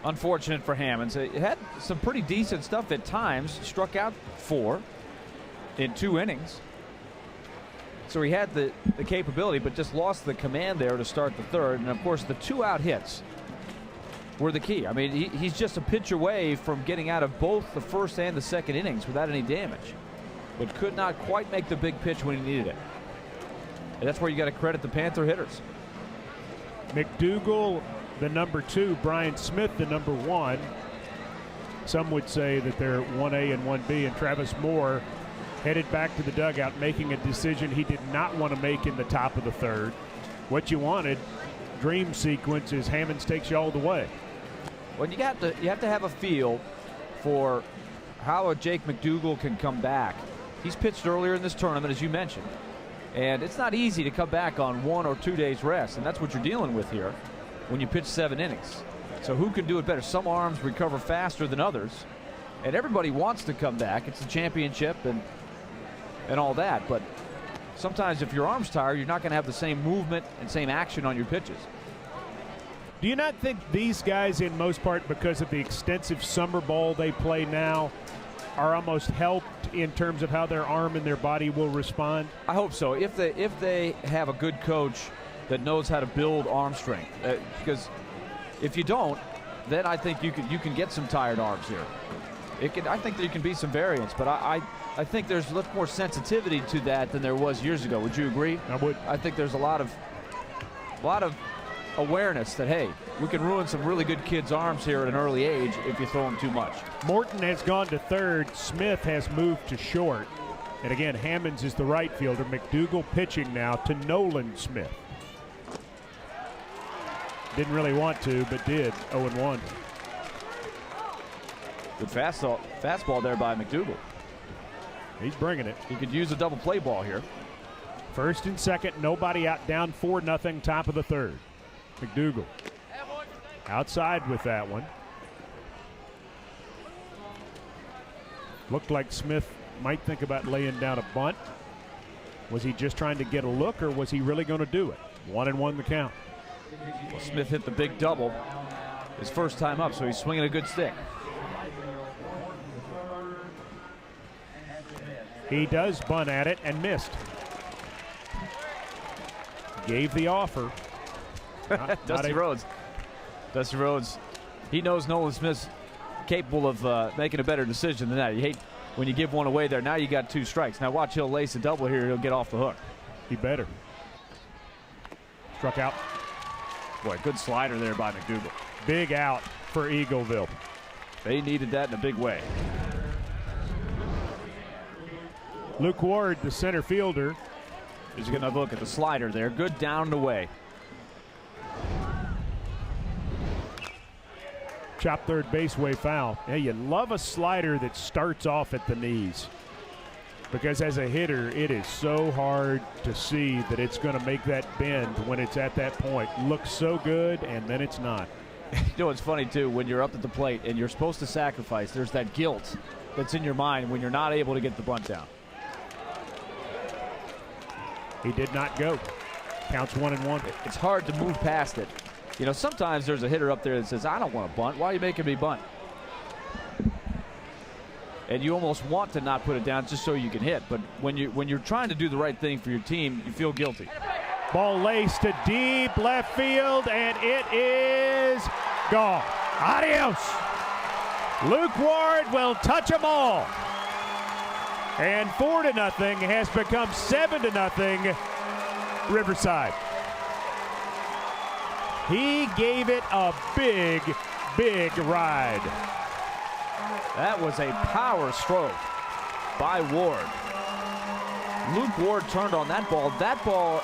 Unfortunate for Hammonds. It had some pretty decent stuff at times. Struck out 4 in 2 innings. So he had the capability, but just lost the command there to start the third. And of course, the 2-out hits were the key. I mean, he's just a pitch away from getting out of both the first and the second innings without any damage, but could not quite make the big pitch when he needed it. And that's where you got to credit the Panther hitters. McDougal, the number 2, Brian Smith, the number 1. Some would say that they're 1A and 1B, and Travis Moore headed back to the dugout, making a decision he did not want to make in the top of the third. What you wanted, dream sequence, is Hammonds takes you all the way. Well, you have to have a feel for how a Jake McDougal can come back. He's pitched earlier in this tournament, as you mentioned, and it's not easy to come back on 1 or 2 days rest, and that's what you're dealing with here when you pitch 7 innings. So who can do it better? Some arms recover faster than others, and everybody wants to come back. It's the championship and all that, but sometimes if your arm's tired, you're not going to have the same movement and same action on your pitches. Do you not think these guys, in most part, because of the extensive summer ball they play now, are almost helped in terms of how their arm and their body will respond? I hope so. If they have a good coach that knows how to build arm strength, because if you don't, then I think you can get some tired arms here. I think there can be some variance, but I think there's a lot more sensitivity to that than there was years ago. Would you agree? I would. I think there's a lot of awareness that, hey, we can ruin some really good kids' arms here at an early age if you throw them too much. Morton has gone to third. Smith has moved to short. And again, Hammonds is the right fielder. McDougal pitching now to Nolan Smith. Didn't really want to, but did. 0-1. Good fastball there by McDougal. He's bringing it. He could use a double play ball here. First and second, nobody out, down 4-0, top of the third. McDougal outside with that one. Looked like Smith might think about laying down a bunt. Was he just trying to get a look, or was he really going to do it? 1-1 the count. Well, Smith hit the big double his first time up, so he's swinging a good stick. He does bunt at it and missed. Gave the offer. Dusty Rhodes, he knows Nolan Smith's capable of making a better decision than that. You hate when you give one away there. Now you got 2 strikes. Now watch, he'll lace a double here. He'll get off the hook. He better. Struck out. Boy, good slider there by McDougal. Big out for Eagleville. They needed that in a big way. Luke Ward, the center fielder. He's going to look at the slider there. Good down and away. Chop third base way foul. Hey, you love a slider that starts off at the knees, because as a hitter, it is so hard to see that it's going to make that bend when it's at that point. Looks so good, and then it's not. You know, it's funny, too, when you're up at the plate and you're supposed to sacrifice, there's that guilt that's in your mind when you're not able to get the bunt down. He did not go. Counts 1-1. It's hard to move past it. You know, sometimes there's a hitter up there that says, I don't want to bunt. Why are you making me bunt? And you almost want to not put it down just so you can hit. But when you're trying to do the right thing for your team, you feel guilty. Ball laced to deep left field, and it is gone. Adios. Luke Ward will touch them all. And 4-0 has become 7-0 Riverside. He gave it a big, big ride. That was a power stroke by Ward. Luke Ward turned on that ball. That ball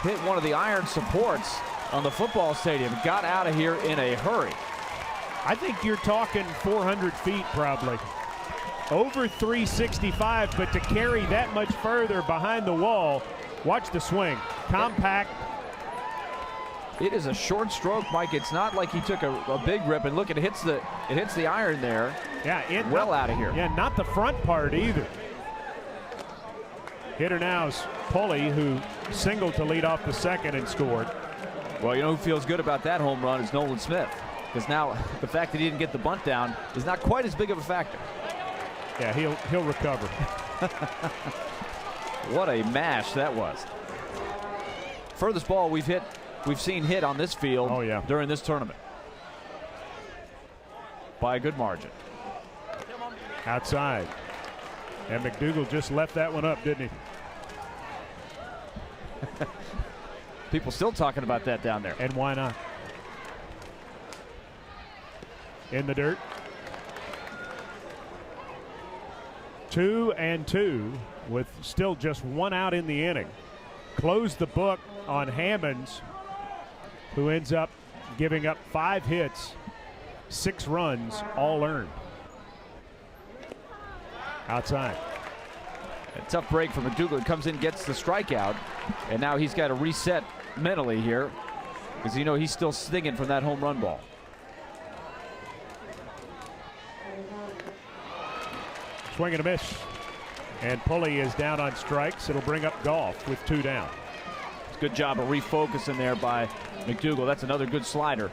hit one of the iron supports on the football stadium. Got out of here in a hurry. I think you're talking 400 feet probably. Over 365, but to carry that much further behind the wall, watch the swing. Compact. It is a short stroke, Mike. It's not like he took a big rip, and look, it hits the iron there. Yeah, well out of here. Yeah, not the front part either. Hitter now is Pulley, who singled to lead off the second and scored. Well, you know who feels good about that home run is Nolan Smith, because now the fact that he didn't get the bunt down is not quite as big of a factor. Yeah, he'll recover. What a mash that was. Furthest ball we've seen hit on this field during this tournament by a good margin. Outside. And McDougal just left that one up, didn't he? People still talking about that down there. And why not? In the dirt. 2-2 with still just one out in the inning. Close the book on Hammonds, who ends up giving up 5 hits, 6 runs, all earned. Outside. A tough break for McDougal. Comes in, gets the strikeout, and now he's got to reset mentally here, because you know he's still stinging from that home run ball. Swing and a miss. And Pulley is down on strikes. It'll bring up Goff with 2 down. Good job of refocusing there by McDougal. That's another good slider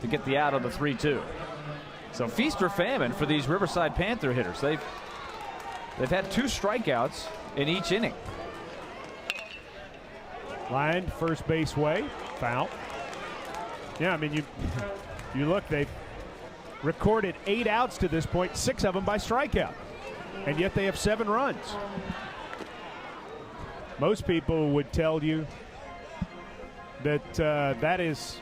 to get the out on the 3-2. So feast or famine for these Riverside Panther hitters. They've had 2 strikeouts in each inning. Lined first base way, foul. Yeah, I mean, you look, they've recorded 8 outs to this point, 6 of them by strikeout, and yet they have 7 runs. Most people would tell you that that is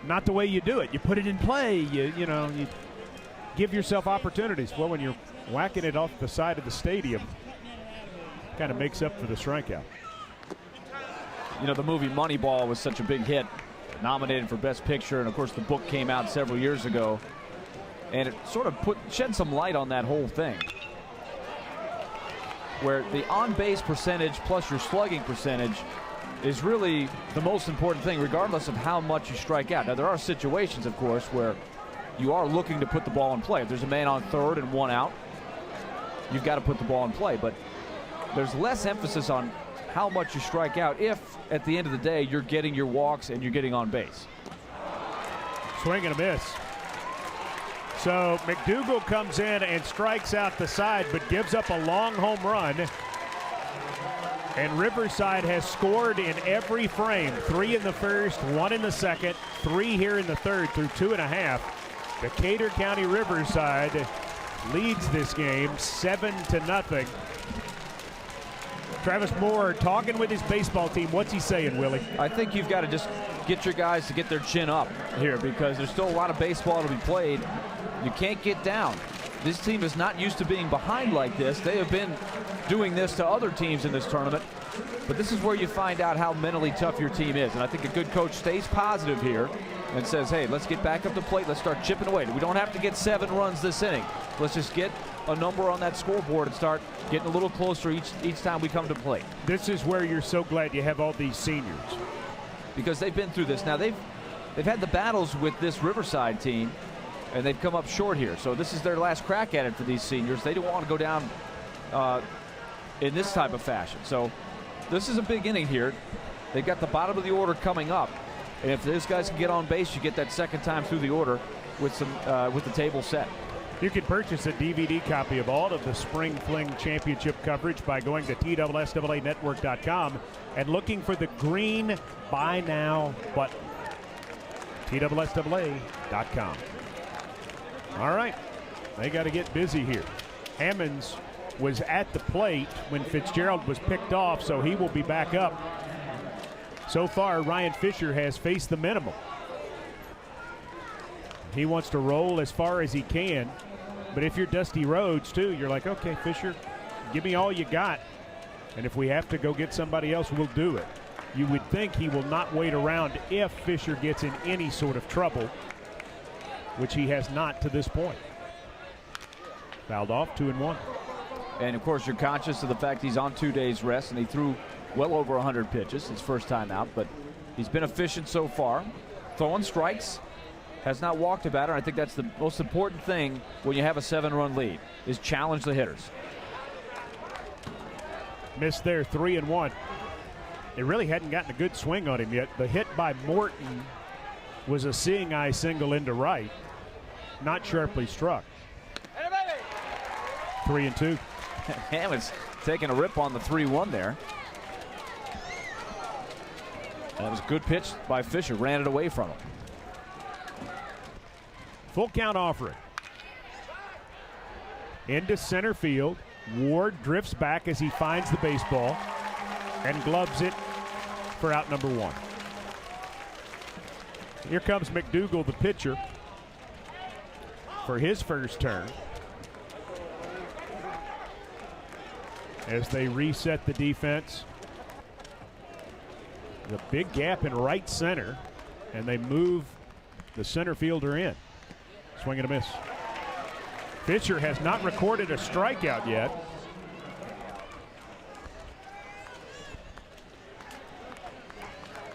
not the way you do it. You put it in play. You know, you give yourself opportunities. Well, when you're whacking it off the side of the stadium, kind of makes up for the strikeout. You know, the movie Moneyball was such a big hit, nominated for Best Picture, and of course the book came out several years ago, and it sort of shed some light on that whole thing, where the on-base percentage plus your slugging percentage is really the most important thing, regardless of how much you strike out. Now, there are situations, of course, where you are looking to put the ball in play. If there's a man on third and 1 out, you've got to put the ball in play. But there's less emphasis on how much you strike out if, at the end of the day, you're getting your walks and you're getting on base. Swing and a miss. So McDougal comes in and strikes out the side, but gives up a long home run. And Riverside has scored in every frame. 3 in the first, 1 in the second, 3 here in the third through 2.5. Decatur County Riverside leads this game 7-0. Travis Moore talking with his baseball team. What's he saying, Willie? I think you've got to just get your guys to get their chin up here, because there's still a lot of baseball to be played. You can't get down. This team is not used to being behind like this. They have been doing this to other teams in this tournament, but this is where you find out how mentally tough your team is. And I think a good coach stays positive here and says, hey, let's get back up the plate. Let's start chipping away. We don't have to get 7 runs this inning. Let's just get a number on that scoreboard and start getting a little closer each time we come to play. This is where you're so glad you have all these seniors, because they've been through this. Now they've had the battles with this Riverside team, and they've come up short here. So this is their last crack at it for these seniors. They don't want to go down in this type of fashion. So this is a big inning here. They've got the bottom of the order coming up, and if those guys can get on base, you get that second time through the order with the table set. You can purchase a DVD copy of all of the Spring Fling Championship coverage by going to TSSAA, and looking for the green Buy Now button. TSSAA.com. All right, they got to get busy here. Hammonds was at the plate when Fitzgerald was picked off, so he will be back up. So far, Ryan Fisher has faced the minimum. He wants to roll as far as he can, but if you're Dusty Rhodes too, you're like, okay, Fisher, give me all you got, and if we have to go get somebody else, we'll do it. You would think he will not wait around if Fisher gets in any sort of trouble, which he has not to this point. Fouled off, 2-1. And of course, you're conscious of the fact he's on 2 days rest, and he threw well over 100 pitches his first time out, but he's been efficient so far. Throwing strikes, has not walked a batter. I think that's the most important thing when you have a 7-run lead, is challenge the hitters. Missed there, 3-1. It really hadn't gotten a good swing on him yet. The hit by Morton was a seeing eye single into right, not sharply struck. 3-2. Hammond's taking a rip on the 3-1 there. That was a good pitch by Fisher, ran it away from him. Full count offering. Into center field. Ward drifts back as he finds the baseball and gloves it for out number 1. Here comes McDougal, the pitcher, for his first turn, as they reset the defense. The big gap in right center, and they move the center fielder in. Swing and a miss. Fisher has not recorded a strikeout yet.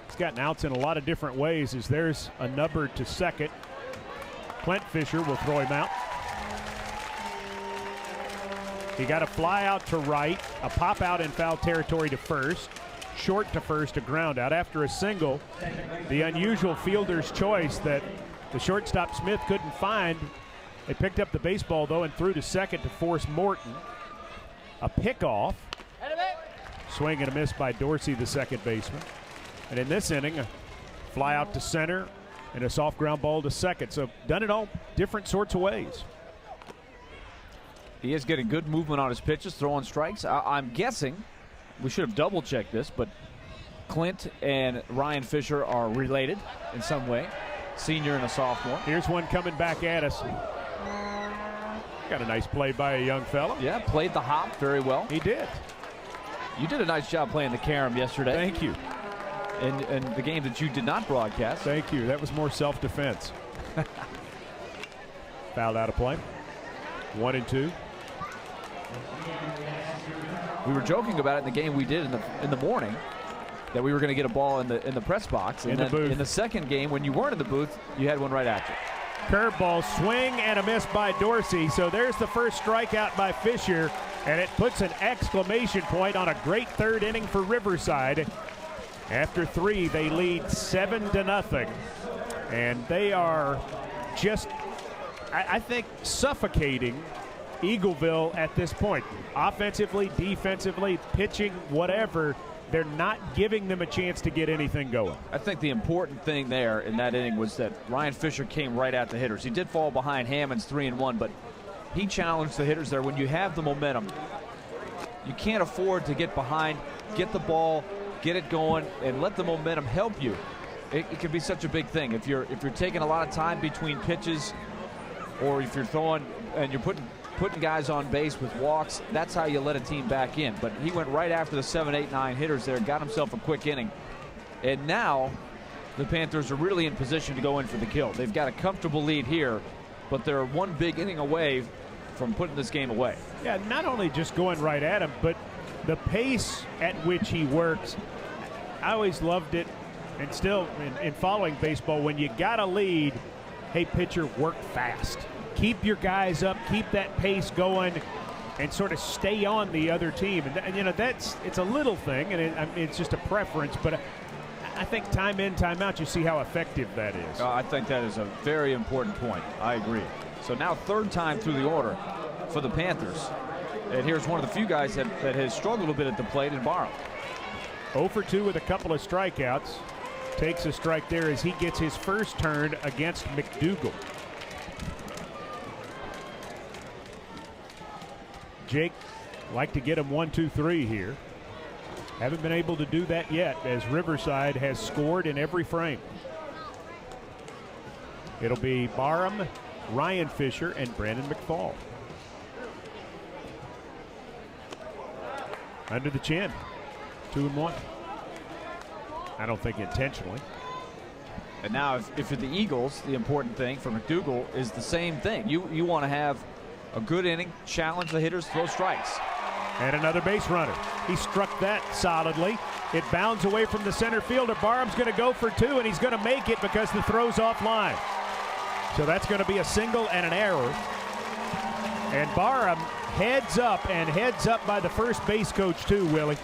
He's gotten outs in a lot of different ways, as there's a number to second. Clint Fisher will throw him out. He got a fly out to right, a pop out in foul territory to first, short to first, a ground out. After a single, the unusual fielder's choice that the shortstop Smith couldn't find. They picked up the baseball, though, and threw to second to force Morton. A pickoff. Swing and a miss by Dorsey, the second baseman. And in this inning, a fly out to center and a soft ground ball to second. So done it all different sorts of ways. He is getting good movement on his pitches, throwing strikes. I'm guessing, we should have double-checked this, but Clint and Ryan Fisher are related in some way. Senior and a sophomore. Here's one coming back at us. Got a nice play by a young fella. Yeah, played the hop very well. He did. You did a nice job playing the carom yesterday. Thank you. In the game that you did not broadcast. Thank you. That was more self-defense. Fouled out of play. 1-2. We were joking about it in the game we did in the morning, that we were going to get a ball in the press box. And in the booth. In the second game, when you weren't in the booth, you had one right at you. Curveball, swing and a miss by Dorsey. So there's the first strikeout by Fisher, and it puts an exclamation point on a great third inning for Riverside. After 3, they lead 7-0, and they are just, I think, suffocating Eagleville at this point. Offensively, defensively, pitching, whatever. They're not giving them a chance to get anything going. I think the important thing there in that inning was that Ryan Fisher came right at the hitters. He did fall behind Hammond's 3-1, but he challenged the hitters there. When you have the momentum, you can't afford to get behind, get the ball, get it going, and let the momentum help you. It can be such a big thing. If you're taking a lot of time between pitches, or if you're throwing and you're putting guys on base with walks, that's how you let a team back in. But he went right after the 7, 8, 9 hitters there, got himself a quick inning. And now the Panthers are really in position to go in for the kill. They've got a comfortable lead here, but they're one big inning away from putting this game away. Yeah, not only just going right at him, but the pace at which he works. I always loved it, and still in following baseball, when you got a lead, hey, pitcher, work fast. Keep your guys up, keep that pace going, and sort of stay on the other team. And you know, it's a little thing, and it's just a preference, but I think time in, time out, you see how effective that is. I think that is a very important point. I agree. So now third time through the order for the Panthers. And here's one of the few guys that has struggled a bit at the plate in Barham. 0 for 2 with a couple of strikeouts. takes a strike there as he gets his first turn against McDougal. Jake like to get him 1-2-3 here. Haven't been able to do that yet as Riverside has scored in every frame. It'll be Barham, Ryan Fisher, and Brandon McFall. Under the chin, 2-1. I don't think intentionally. And now if you're the Eagles, the important thing for McDougal is the same thing. You want to have a good inning, challenge the hitters, throw strikes. And another base runner. He struck that solidly. It bounds away from the center fielder. Barham's going to go for 2, and he's going to make it because the throw's offline. So that's going to be a single and an error. And Barham heads up, and heads up by the first base coach too, Willie.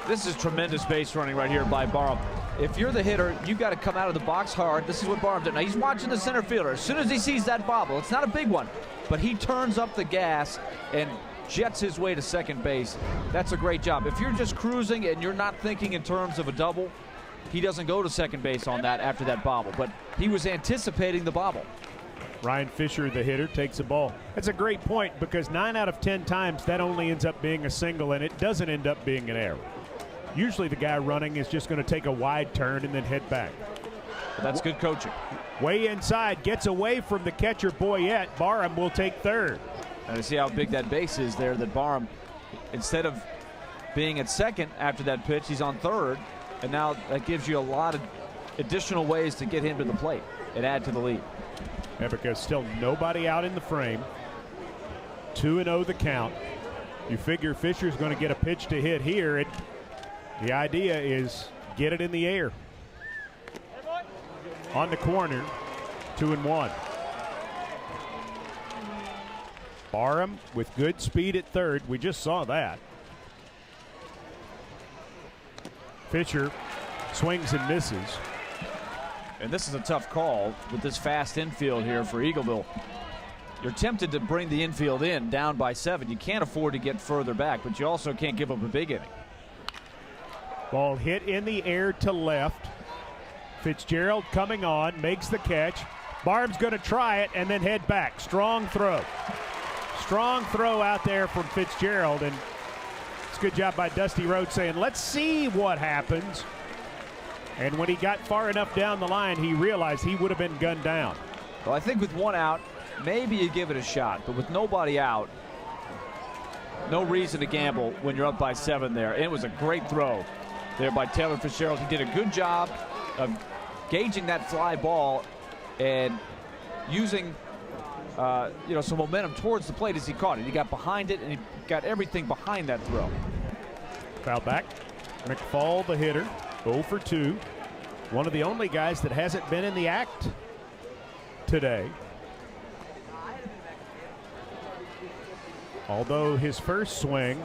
This is tremendous base running right here by Barham. If you're the hitter, you've got to come out of the box hard. This is what Barham did. Now he's watching the center fielder. As soon as he sees that bobble, it's not a big one, but he turns up the gas and jets his way to second base. That's a great job. If you're just cruising and you're not thinking in terms of a double, he doesn't go to second base on that after that bobble, but he was anticipating the bobble. Ryan Fisher, the hitter, takes the ball. That's a great point because 9 out of 10 times that only ends up being a single, and it doesn't end up being an error. Usually the guy running is just going to take a wide turn and then head back. That's good coaching. Way inside, gets away from the catcher Boyette. Barham will take third. And to see how big that base is there, that Barham, instead of being at second after that pitch, he's on third. And now that gives you a lot of additional ways to get him to the plate and add to the lead. Yeah, because still nobody out in the frame. 2-0 the count. You figure Fisher's going to get a pitch to hit here. The idea is get it in the air. On the corner, 2-1. Barham with good speed at third. We just saw that. Fisher swings and misses. And this is a tough call with this fast infield here for Eagleville. You're tempted to bring the infield in down by 7. You can't afford to get further back, but you also can't give up a big inning. Ball hit in the air to left. Fitzgerald coming on, makes the catch. Barham's going to try it and then head back. Strong throw. Strong throw out there from Fitzgerald, and it's a good job by Dusty Rhodes saying, let's see what happens. And when he got far enough down the line, he realized he would have been gunned down. Well, I think with one out, maybe you give it a shot, but with nobody out, no reason to gamble when you're up by 7 there. And it was a great throw there by Taylor Fitzgerald. He did a good job of gauging that fly ball and using some momentum towards the plate as he caught it. He got behind it, and he got everything behind that throw. Foul back. McFall, the hitter, 0 for 2. One of the only guys that hasn't been in the act today. Although his first swing,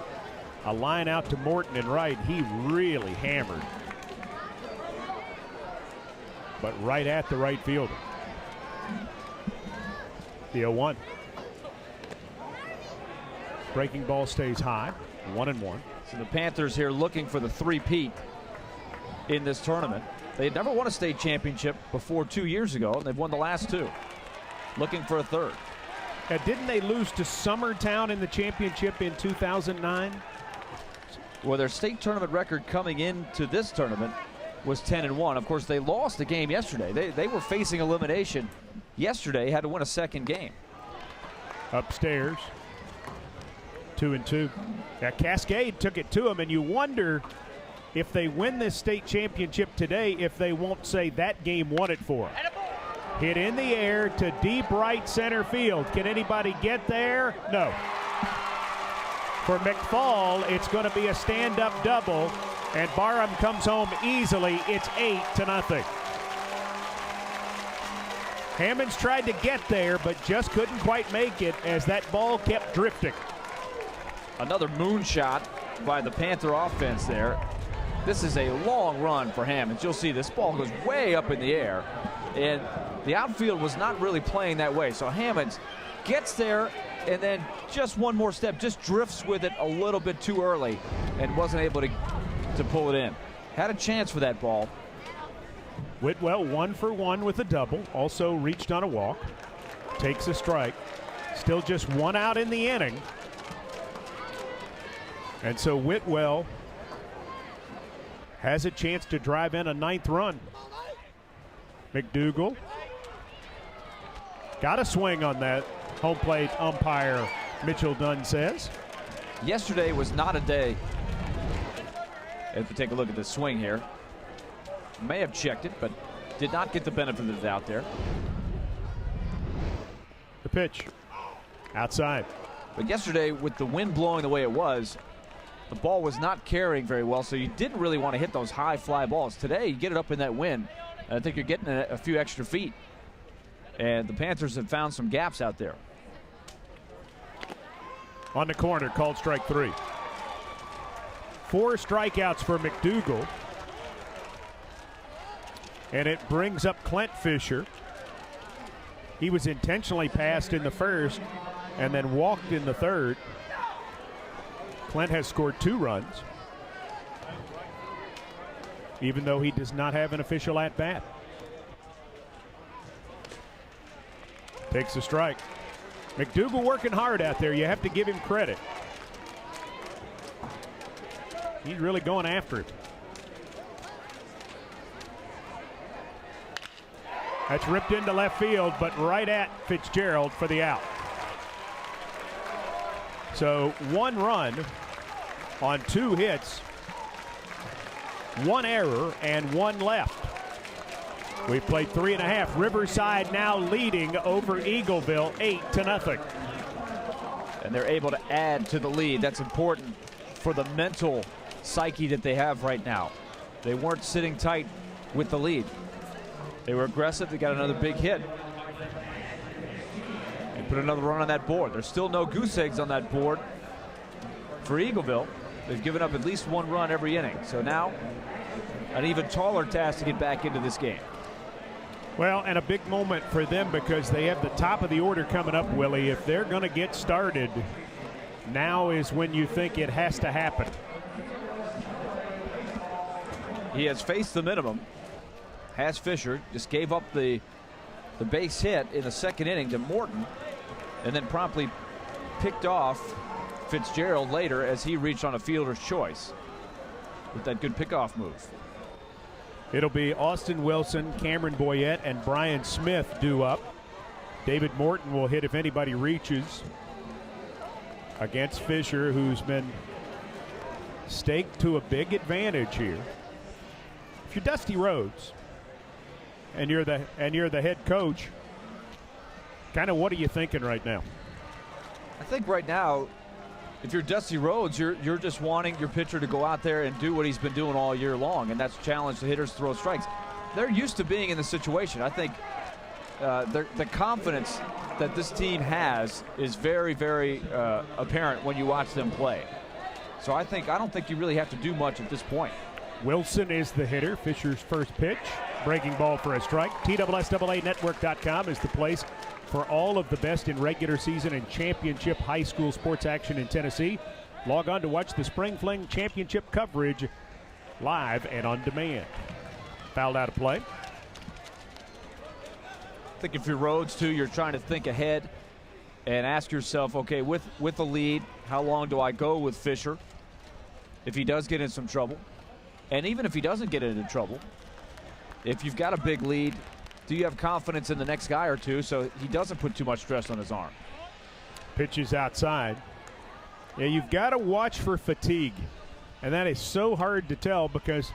a line out to Morton and right, he really hammered. But right at the right fielder. The 0-1. Breaking ball stays high, 1-1. So the Panthers here looking for the three-peat in this tournament. They had never won a state championship before 2 years ago, and they've won the last 2. Looking for a third. Now, didn't they lose to Summertown in the championship in 2009? Well, their state tournament record coming into this tournament was 10-1. Of course, they lost the game yesterday. They were facing elimination yesterday, had to win a second game. Upstairs, 2-2. Now, Cascade took it to them, and you wonder if they win this state championship today, if they won't say that game won it for them. Hit in the air to deep right center field. Can anybody get there? No. For McFall, it's going to be a stand-up double, and Barham comes home easily. It's 8-0. Hammonds tried to get there, but just couldn't quite make it as that ball kept drifting. Another moonshot by the Panther offense there. This is a long run for Hammonds. You'll see this ball goes way up in the air, and the outfield was not really playing that way. So Hammonds gets there, and then just one more step, just drifts with it a little bit too early and wasn't able to pull it in. Had a chance for that ball. Whitwell 1 for 1 with a double, also reached on a walk, takes a strike. Still just 1 out in the inning. And so Whitwell has a chance to drive in a 9th run. McDougal got a swing on that. Home plate umpire Mitchell Dunn says. Yesterday was not a day. If we take a look at the swing here, may have checked it, but did not get the benefit of the doubt there. The pitch outside. But yesterday, with the wind blowing the way it was, the ball was not carrying very well, so you didn't really want to hit those high fly balls. Today, you get it up in that wind, and I think you're getting a few extra feet. And the Panthers have found some gaps out there. On the corner, called strike 3. 4 strikeouts for McDougal. And it brings up Clint Fisher. He was intentionally passed in the first and then walked in the third. Clint has scored 2 runs, even though he does not have an official at-bat. Takes a strike. McDougal working hard out there. You have to give him credit. He's really going after it. That's ripped into left field, but right at Fitzgerald for the out. So 1 run on 2 hits, 1 error, and 1 left. We've played 3.5. Riverside now leading over Eagleville 8-0. And they're able to add to the lead. That's important for the mental psyche that they have right now. They weren't sitting tight with the lead. They were aggressive. They got another big hit. And put another run on that board. There's still no goose eggs on that board for Eagleville. They've given up at least 1 run every inning. So now an even taller task to get back into this game. Well, and a big moment for them because they have the top of the order coming up, Willie. If they're going to get started, now is when you think it has to happen. He has faced the minimum. Has Fisher. Just gave up the base hit in the 2nd inning to Morton, and then promptly picked off Fitzgerald later as he reached on a fielder's choice with that good pickoff move. It'll be Austin Wilson, Cameron Boyette, and Brian Smith due up. David Morton will hit if anybody reaches against Fisher, who's been staked to a big advantage here. If you're Dusty Rhodes and you're the head coach, kind of what are you thinking right now? I think right now, if you're Dusty Rhodes, you're just wanting your pitcher to go out there and do what he's been doing all year long, and that's challenge the hitters, throw strikes. They're used to being in the situation. I think the confidence that this team has is very, very apparent when you watch them play. So I don't think you really have to do much at this point. Wilson is the hitter. Fisher's first pitch. Breaking ball for a strike. TSSAA is the place for all of the best in regular season and championship high school sports action in Tennessee. Log on to watch the Spring Fling Championship coverage live and on demand. Fouled out of play. I think if you're Rhodes, too, you're trying to think ahead and ask yourself, okay, with the lead, how long do I go with Fisher if he does get in some trouble? And even if he doesn't get into trouble, if you've got a big lead, do you have confidence in the next guy or two so he doesn't put too much stress on his arm? Pitches outside. Yeah, you've got to watch for fatigue. And that is so hard to tell because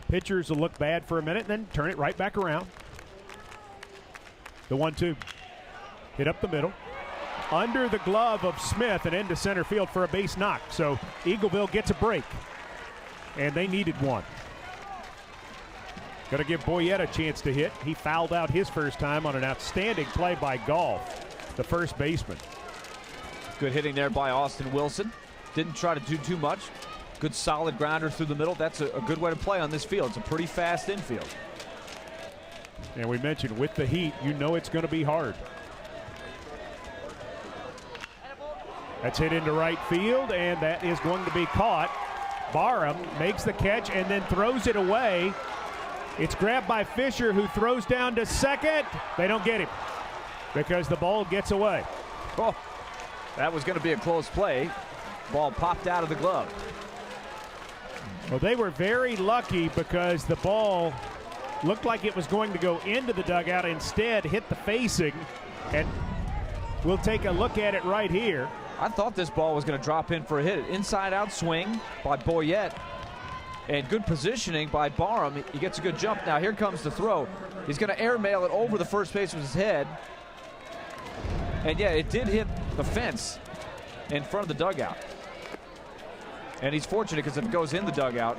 pitchers will look bad for a minute and then turn it right back around. The 1-2. Hit up the middle. Under the glove of Smith and into center field for a base knock. So Eagleville gets a break. And they needed one. Going to give Boyette a chance to hit. He fouled out his first time on an outstanding play by Golf, the first baseman. Good hitting there by Austin Wilson. Didn't try to do too much. Good solid grounder through the middle. That's a good way to play on this field. It's a pretty fast infield. And we mentioned with the heat, you know it's going to be hard. That's hit into right field, and that is going to be caught. Barham makes the catch and then throws it away. It's grabbed by Fisher, who throws down to second. They don't get him because the ball gets away. Oh, that was going to be a close play. Ball popped out of the glove. Well, they were very lucky because the ball looked like it was going to go into the dugout. Instead, hit the facing, and we'll take a look at it right here. I thought this ball was going to drop in for a hit. Inside-out swing by Boyette, and good positioning by Barham. He gets a good jump. Now here comes the throw. He's going to airmail it over the first baseman's head. And yeah, it did hit the fence in front of the dugout. And he's fortunate because if it goes in the dugout,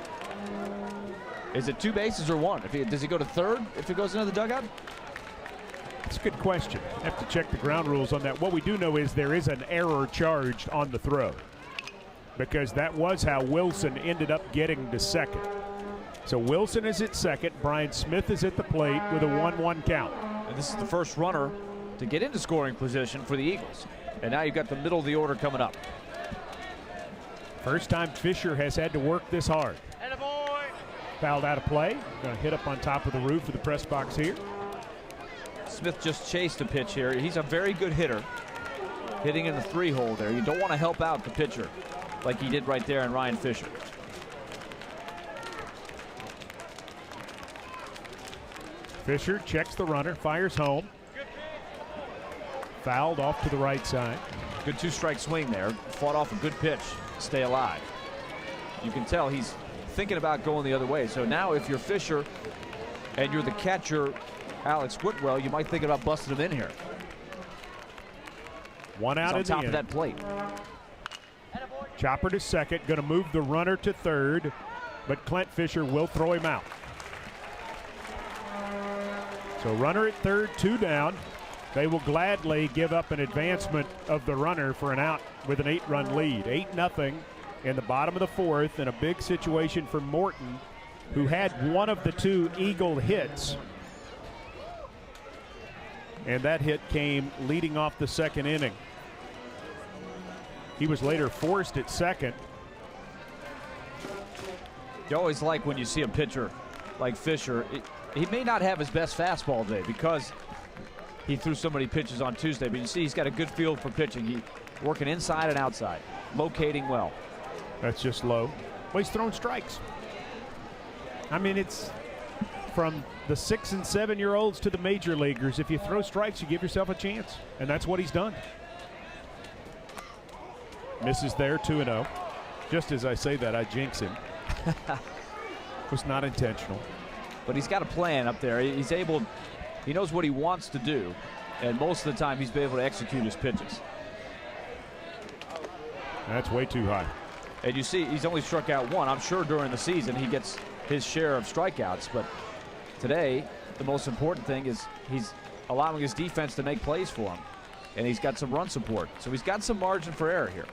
is it 2 bases or 1? Does he go to third if it goes into the dugout? That's a good question. I have to check the ground rules on that. What we do know is there is an error charged on the throw, because that was how Wilson ended up getting to second. So Wilson is at second. Brian Smith is at the plate with a 1-1 count. And this is the first runner to get into scoring position for the Eagles. And now you've got the middle of the order coming up. First time Fisher has had to work this hard. Fouled out of play. Going to hit up on top of the roof of the press box here. Smith just chased a pitch here. He's a very good hitter, hitting in the 3-hole there. You don't want to help out the pitcher like he did right there in Ryan Fisher. Fisher checks the runner, fires home. Fouled off to the right side. Good 2-strike swing there. Fought off a good pitch. Stay alive. You can tell he's thinking about going the other way. So now if you're Fisher and you're the catcher, Alex Whitwell, you might think about busting him in here. One out on top of that plate. Chopper to second, going to move the runner to third, but Clint Fisher will throw him out. So runner at third, 2 down. They will gladly give up an advancement of the runner for an out with an 8-run lead. 8-0 in the bottom of the 4th, in a big situation for Morton, who had one of the 2 Eagle hits. And that hit came leading off the second inning. He was later forced at second. You always like when you see a pitcher like Fisher. He may not have his best fastball day because he threw so many pitches on Tuesday, but you see he's got a good feel for pitching. He's working inside and outside, locating well. That's just low. Well, he's throwing strikes. I mean, it's from the 6- and 7-year-olds to the major leaguers. If you throw strikes, you give yourself a chance, and that's what he's done. Misses there, 2-0. Just as I say that, I jinx him. Was not intentional. But he's got a plan up there. He knows what he wants to do, and most of the time he's been able to execute his pitches. That's way too high. And you see he's only struck out 1. I'm sure during the season he gets his share of strikeouts, but today the most important thing is he's allowing his defense to make plays for him, and he's got some run support. So he's got some margin for error here.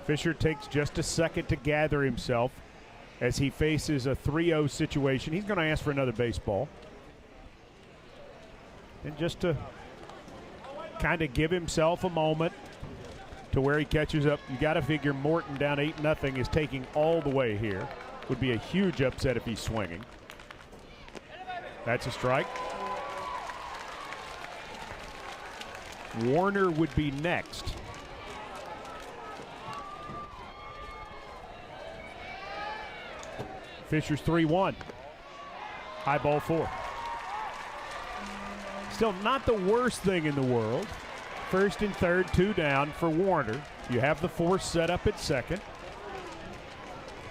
Fisher takes just a second to gather himself as he faces a 3-0 situation. He's going to ask for another baseball. And just to kind of give himself a moment to where he catches up, you got to figure Morton down 8-0 is taking all the way here. Would be a huge upset if he's swinging. That's a strike. Warner would be next. Fisher's 3-1. High ball 4. Still not the worst thing in the world. First and third, 2 down for Warner. You have the force set up at second.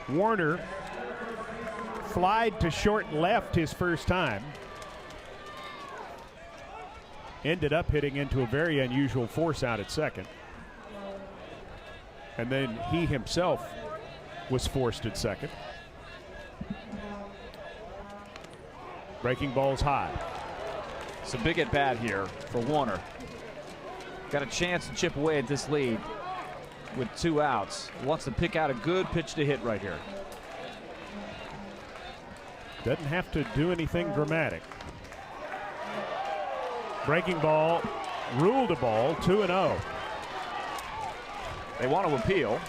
Warner flied to short left his first time. Ended up hitting into a very unusual force out at second. And then he himself was forced at second. Breaking ball's high. It's a big at bat here for Warner. Got a chance to chip away at this lead with 2 outs. Wants to pick out a good pitch to hit right here. Doesn't have to do anything dramatic. Breaking ball, ruled a ball, 2-0. They want to appeal.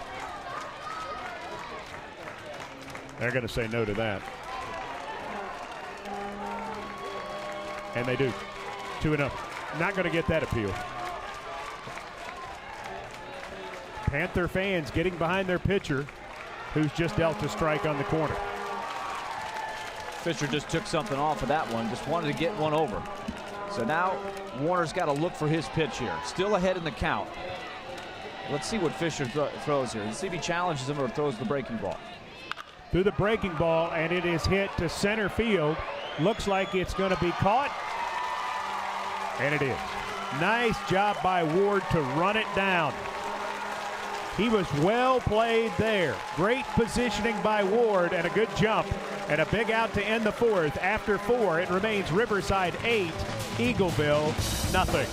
They're going to say no to that. And they do. 2-0. Not going to get that appeal. Panther fans getting behind their pitcher, who's just dealt a strike on the corner. Fisher just took something off of that one, just wanted to get one over. So now Warner's got to look for his pitch here. Still ahead in the count. Let's see what Fisher throws here. Let's see if he challenges him or throws the breaking ball. Through the breaking ball, and it is hit to center field. Looks like it's going to be caught. And it is. Nice job by Ward to run it down. He was well played there. Great positioning by Ward and a good jump. And a big out to end the fourth. After 4, it remains Riverside 8, Eagleville nothing.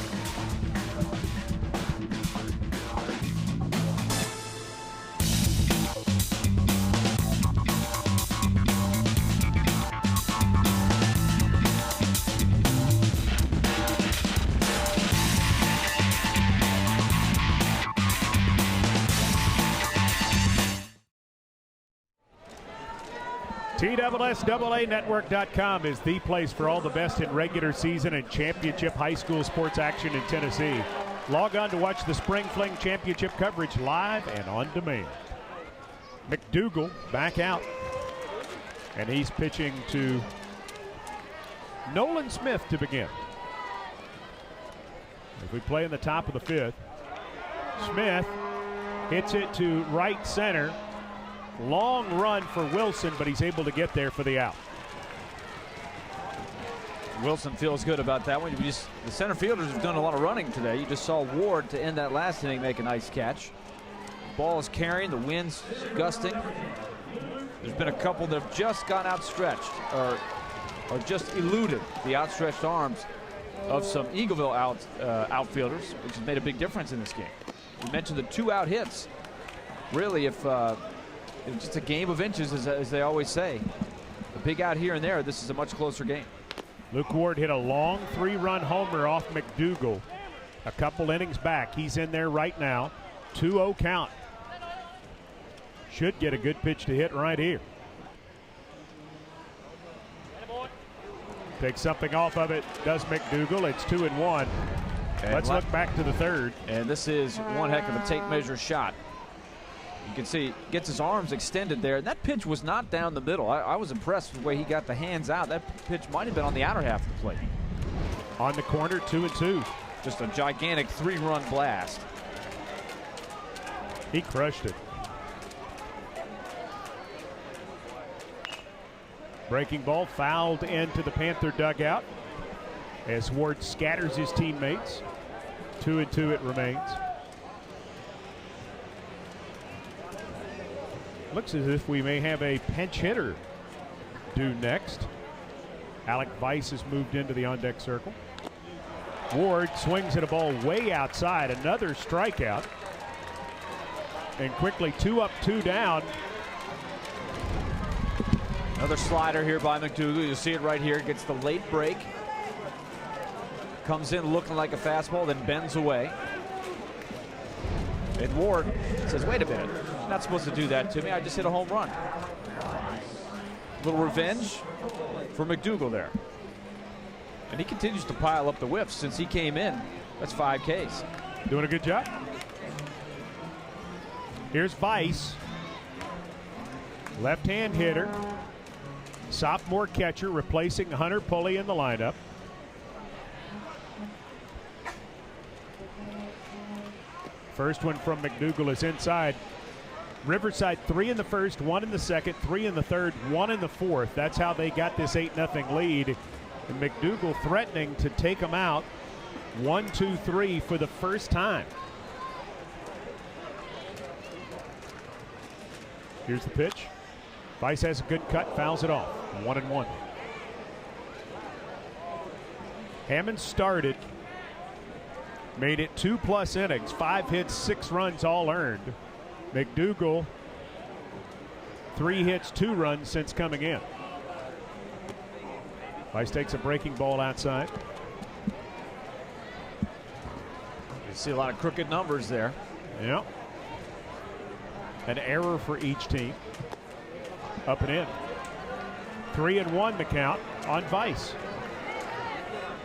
TSSAA is the place for all the best in regular season and championship high school sports action in Tennessee. Log on to watch the Spring Fling Championship coverage live and on demand. McDougal back out, and he's pitching to Nolan Smith to begin. As we play in the top of the 5th, Smith hits it to right center. Long run for Wilson, but he's able to get there for the out. Wilson feels good about that one. The center fielders have done a lot of running today. You just saw Ward to end that last inning make a nice catch. The ball is carrying, the wind's gusting. There's been a couple that have just gone outstretched or just eluded the outstretched arms of some Eagleville outfielders, which has made a big difference in this game. You mentioned the 2 out hits. Really, if it's just a game of inches, as they always say. A big out here and there, this is a much closer game. Luke Ward hit a long 3-run homer off McDougal a couple innings back. He's in there right now. 2-0 count. Should get a good pitch to hit right here. Takes something off of it, does McDougal. It's 2-1. Let's look back to the 3rd. And this is one heck of a tape measure shot. You can see gets his arms extended there. That pitch was not down the middle. I was impressed with the way he got the hands out. That pitch might have been on the outer half of the plate. On the corner, 2-2. Just a gigantic 3-run blast. He crushed it. Breaking ball fouled into the Panther dugout as Ward scatters his teammates. 2-2 it remains. Looks as if we may have a pinch hitter due next. Alec Weiss has moved into the on-deck circle. Ward swings at a ball way outside. Another strikeout. And quickly 2 up, 2 down. Another slider here by McDougal. You'll see it right here. Gets the late break. Comes in looking like a fastball, then bends away. And Ward says, wait a minute. Not supposed to do that to me. I just hit a home run. A little revenge for McDougal there. And he continues to pile up the whiffs since he came in. That's 5 Ks. Doing a good job. Here's Weiss. Left-hand hitter. Sophomore catcher replacing Hunter Pulley in the lineup. First one from McDougal is inside. Riverside 3 in the first, 1 in the second, 3 in the third, 1 in the fourth. That's how they got this 8-0 lead. And McDougal threatening to take them out. 1, 2, 3 for the first time. Here's the pitch. Weiss has a good cut, fouls it off. 1-1. Hammond started. Made it 2+ innings, 5 hits, 6 runs, all earned. McDougal, 3 hits, 2 runs since coming in. Weiss takes a breaking ball outside. You see a lot of crooked numbers there. Yep. An error for each team. Up and in. 3-1 the count on Vice.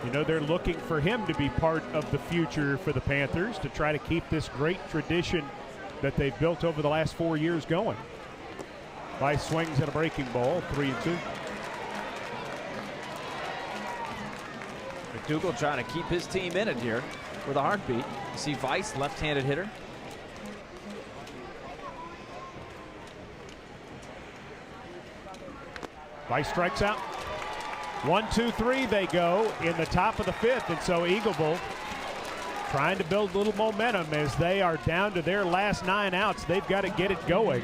You know, they're looking for him to be part of the future for the Panthers, to try to keep this great tradition that they've built over the last 4 years going. Vice swings at a breaking ball, 3-2. McDougal trying to keep his team in it here with a heartbeat. You see Vice, left-handed hitter. Vice strikes out. 1, 2, 3 they go in the top of the 5th, and so Eagleville trying to build a little momentum as they are down to their last 9 outs. They've got to get it going.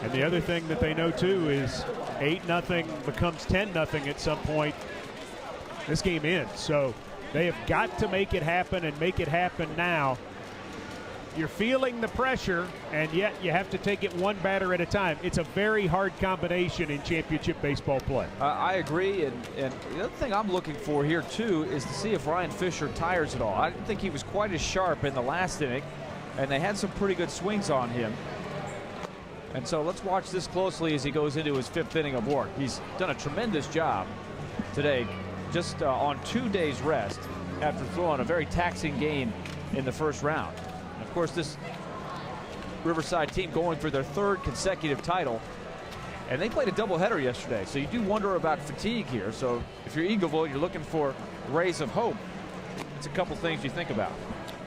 And the other thing that they know too is 8-0 becomes 10-0 at some point. This game ends, so they have got to make it happen and make it happen now. You're feeling the pressure, and yet you have to take it one batter at a time. It's a very hard combination in championship baseball play. I agree, and the other thing I'm looking for here too is to see if Ryan Fisher tires at all. I didn't think he was quite as sharp in the last inning, and they had some pretty good swings on him. And so let's watch this closely as he goes into his 5th inning of work. He's done a tremendous job today, just on 2 days rest after throwing a very taxing game in the first round. Of course, this Riverside team going for their 3rd consecutive title, and they played a doubleheader yesterday, so you do wonder about fatigue here. So if you're Eagleville, you're looking for rays of hope. It's a couple things you think about.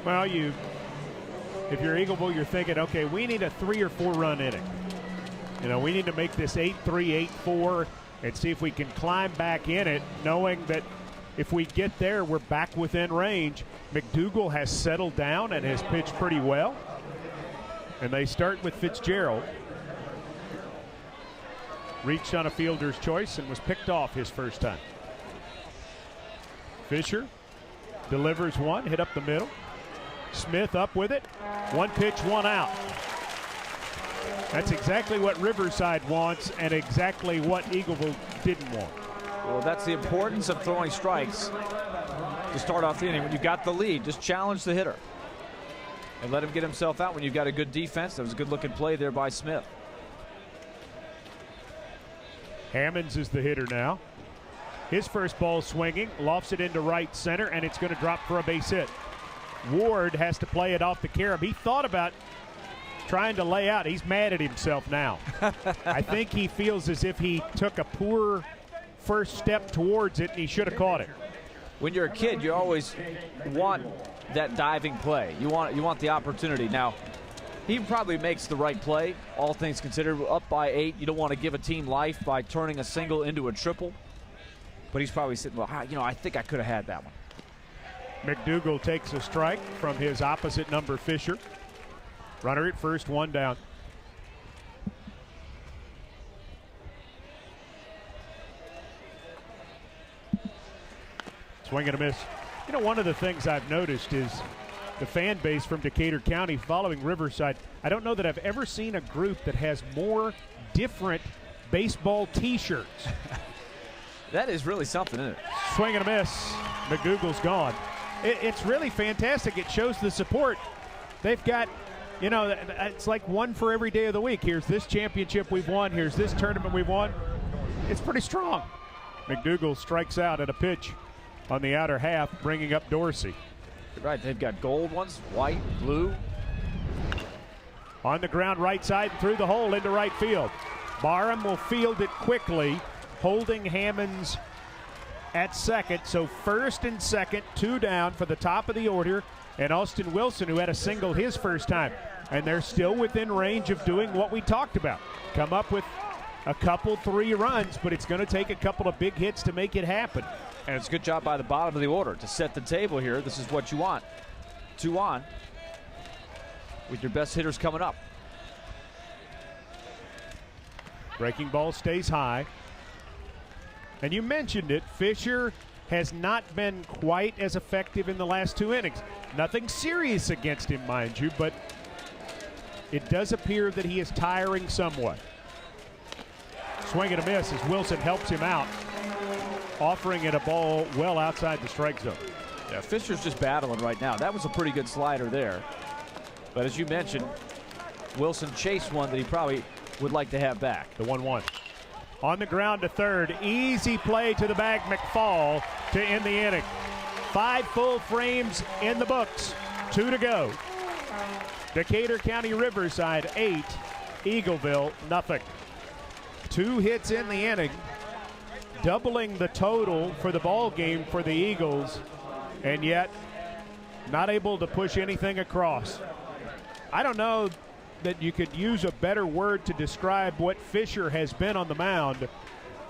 Well, if you're Eagleville, you're thinking, okay, we need a 3 or 4 run inning. You know, we need to make this 8-3, 8-4, and see if we can climb back in it, knowing that if we get there, we're back within range. McDougal has settled down and has pitched pretty well. And they start with Fitzgerald. Reached on a fielder's choice and was picked off his first time. Fisher delivers one, hit up the middle. Smith up with it. 1 pitch, 1 out. That's exactly what Riverside wants and exactly what Eagleville didn't want. Well, that's the importance of throwing strikes to start off the inning. When you got the lead, just challenge the hitter and let him get himself out when you've got a good defense. That was a good looking play there by Smith. Hammonds is the hitter now. His first ball swinging, lofts it into right center, and it's going to drop for a base hit. Ward has to play it off the carom. He thought about trying to lay out. He's mad at himself now. I think he feels as if he took a poor first step towards it and he should have caught it. When you're a kid, you always want that diving play. You want the opportunity. Now, he probably makes the right play, all things considered. Up by 8, you don't want to give a team life by turning a single into a triple. But he's probably sitting, well, you know, I think I could have had that one. McDougal takes a strike from his opposite number, Fisher. Runner at first, 1 down. Swing and a miss. You know, one of the things I've noticed is the fan base from Decatur County following Riverside. I don't know that I've ever seen a group that has more different baseball T-shirts. That is really something, isn't it? Swing and a miss. McDougal's gone. It's really fantastic. It shows the support. They've got, you know, it's like one for every day of the week. Here's this championship we've won. Here's this tournament we've won. It's pretty strong. McDougal strikes out at a pitch on the outer half, bringing up Dorsey. Right, they've got gold ones, white, blue. On the ground right side, through the hole into right field. Barham will field it quickly, holding Hammonds at second. So first and second, 2 down for the top of the order. And Austin Wilson, who had a single his first time. And they're still within range of doing what we talked about. Come up with a couple 3 runs, but it's going to take a couple of big hits to make it happen. And it's a good job by the bottom of the order to set the table here. This is what you want. 2 on with your best hitters coming up. Breaking ball stays high. And you mentioned it, Fisher has not been quite as effective in the last 2 innings. Nothing serious against him, mind you, but it does appear that he is tiring somewhat. Swing and a miss as Wilson helps him out, offering it a ball well outside the strike zone. Yeah, Fisher's just battling right now. That was a pretty good slider there. But as you mentioned, Wilson chased one that he probably would like to have back. The 1-1. On the ground to third. Easy play to the bag, McFall, to end the inning. 5 full frames in the books. 2 to go. Decatur County Riverside 8, Eagleville nothing. 2 hits in the inning, doubling the total for the ball game for the Eagles, and yet not able to push anything across. I don't know that you could use a better word to describe what Fisher has been on the mound.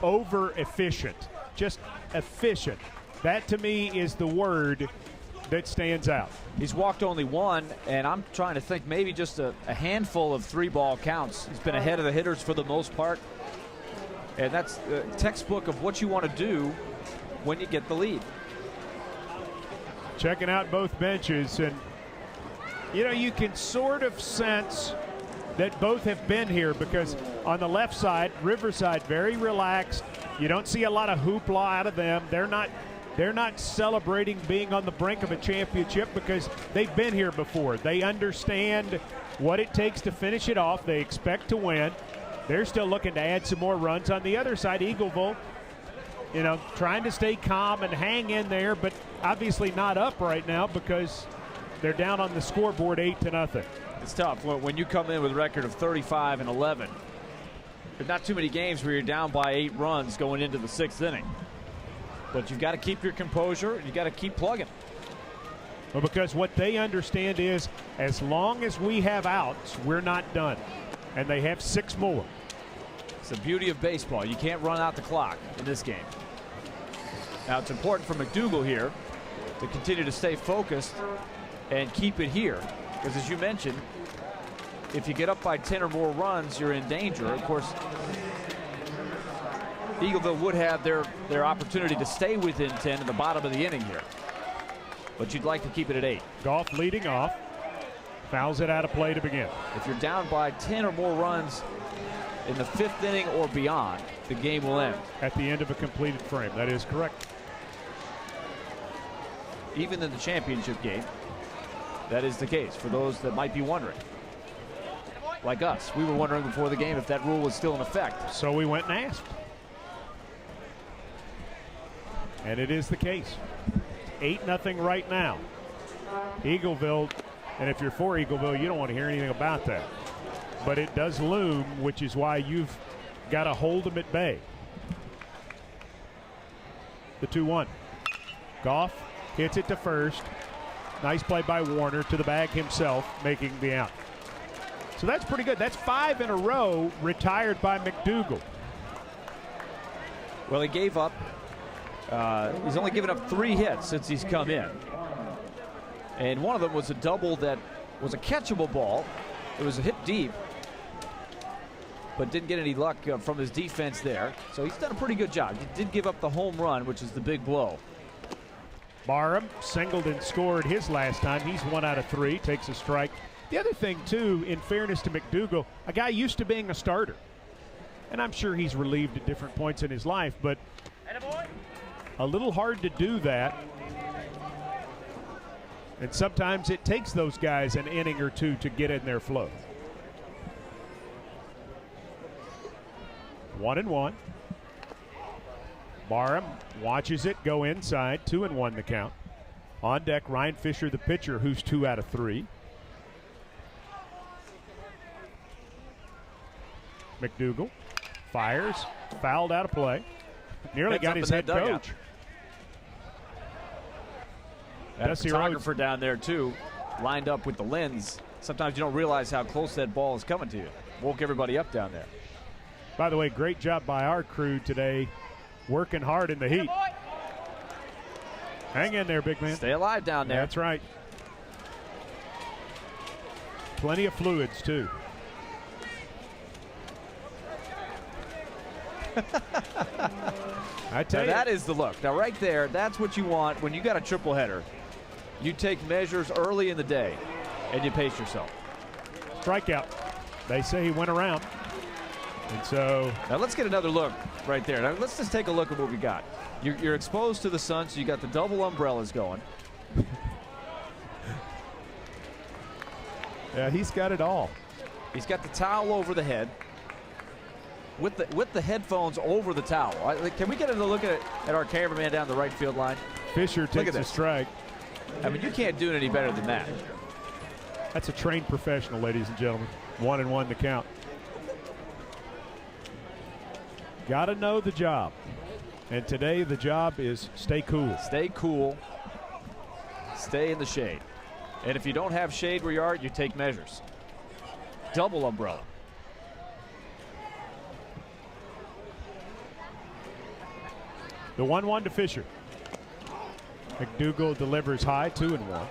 Over efficient, just efficient. That to me is the word that stands out. He's walked only 1, and I'm trying to think maybe just a handful of 3-ball counts. He's been ahead of the hitters for the most part, and that's a textbook of what you want to do when you get the lead. Checking out both benches, and you know, you can sort of sense that both have been here, because on the left side, Riverside very relaxed. You don't see a lot of hoopla out of them. They're not celebrating being on the brink of a championship because they've been here before. They understand what it takes to finish it off. They expect to win. They're still looking to add some more runs. On the other side, Eagleville, you know, trying to stay calm and hang in there, but obviously not up right now because they're down on the scoreboard 8-0. It's tough when you come in with a record of 35-11. There's not too many games where you're down by 8 runs going into the 6th inning. But you've got to keep your composure, and you've got to keep plugging. Well, because what they understand is as long as we have outs, we're not done. And they have 6 more. It's the beauty of baseball. You can't run out the clock in this game. Now, it's important for McDougal here to continue to stay focused and keep it here. Because as you mentioned, if you get up by 10 or more runs, you're in danger. Of course, Eagleville would have their opportunity to stay within 10 at the bottom of the inning here. But you'd like to keep it at 8. Goff leading off. Fouls it out of play to begin. If you're down by 10 or more runs in the 5th inning or beyond, the game will end. At the end of a completed frame. That is correct. Even in the championship game, that is the case for those that might be wondering. Like us, we were wondering before the game if that rule was still in effect. So we went and asked. And it is the case. 8-0 right now. Eagleville, and if you're for Eagleville, you don't want to hear anything about that. But it does loom, which is why you've got to hold them at bay. The 2-1. Goff hits it to first. Nice play by Warner to the bag himself, making the out. So that's pretty good. That's 5 in a row retired by McDougal. Well, he gave up. He's only given up 3 hits since he's come in. And one of them was a double that was a catchable ball. It was a hit deep, but didn't get any luck from his defense there. So he's done a pretty good job. He did give up the home run, which is the big blow. Barham singled and scored his last time. He's 1 out of 3, takes a strike. The other thing, too, in fairness to McDougal, a guy used to being a starter. And I'm sure he's relieved at different points in his life, but a little hard to do that. And sometimes it takes those guys an inning or two to get in their flow. 1-1. Barham watches it go inside. 2-1 the count. On deck, Ryan Fisher, the pitcher, who's 2 out of 3. McDougal fires, fouled out of play. Nearly got his head coach. That photographer down there, too, lined up with the lens. Sometimes you don't realize how close that ball is coming to you. Woke everybody up down there. By the way, great job by our crew today, working hard in the heat. Hang in there, big man. Stay alive down there. That's right. Plenty of fluids, too. I tell you. That is the look. Now, right there, that's what you want when you got a triple header. You take measures early in the day, and you pace yourself. Strikeout. They say he went around. And so. Now, let's get another look right there. Now, let's just take a look at what we got. You're exposed to the sun, so you got the double umbrellas going. Yeah, he's got it all. He's got the towel over the head. with the headphones over the towel. Can we get a look at our cameraman down the right field line? Fisher takes a strike. I mean, you can't do it any better than that. That's a trained professional, ladies and gentlemen. 1-1 to count. Got to know the job. And today the job is stay cool. Stay cool. Stay in the shade. And if you don't have shade where you are, you take measures. Double umbrella. The 1-1 to Fisher. McDougal delivers high, 2-1.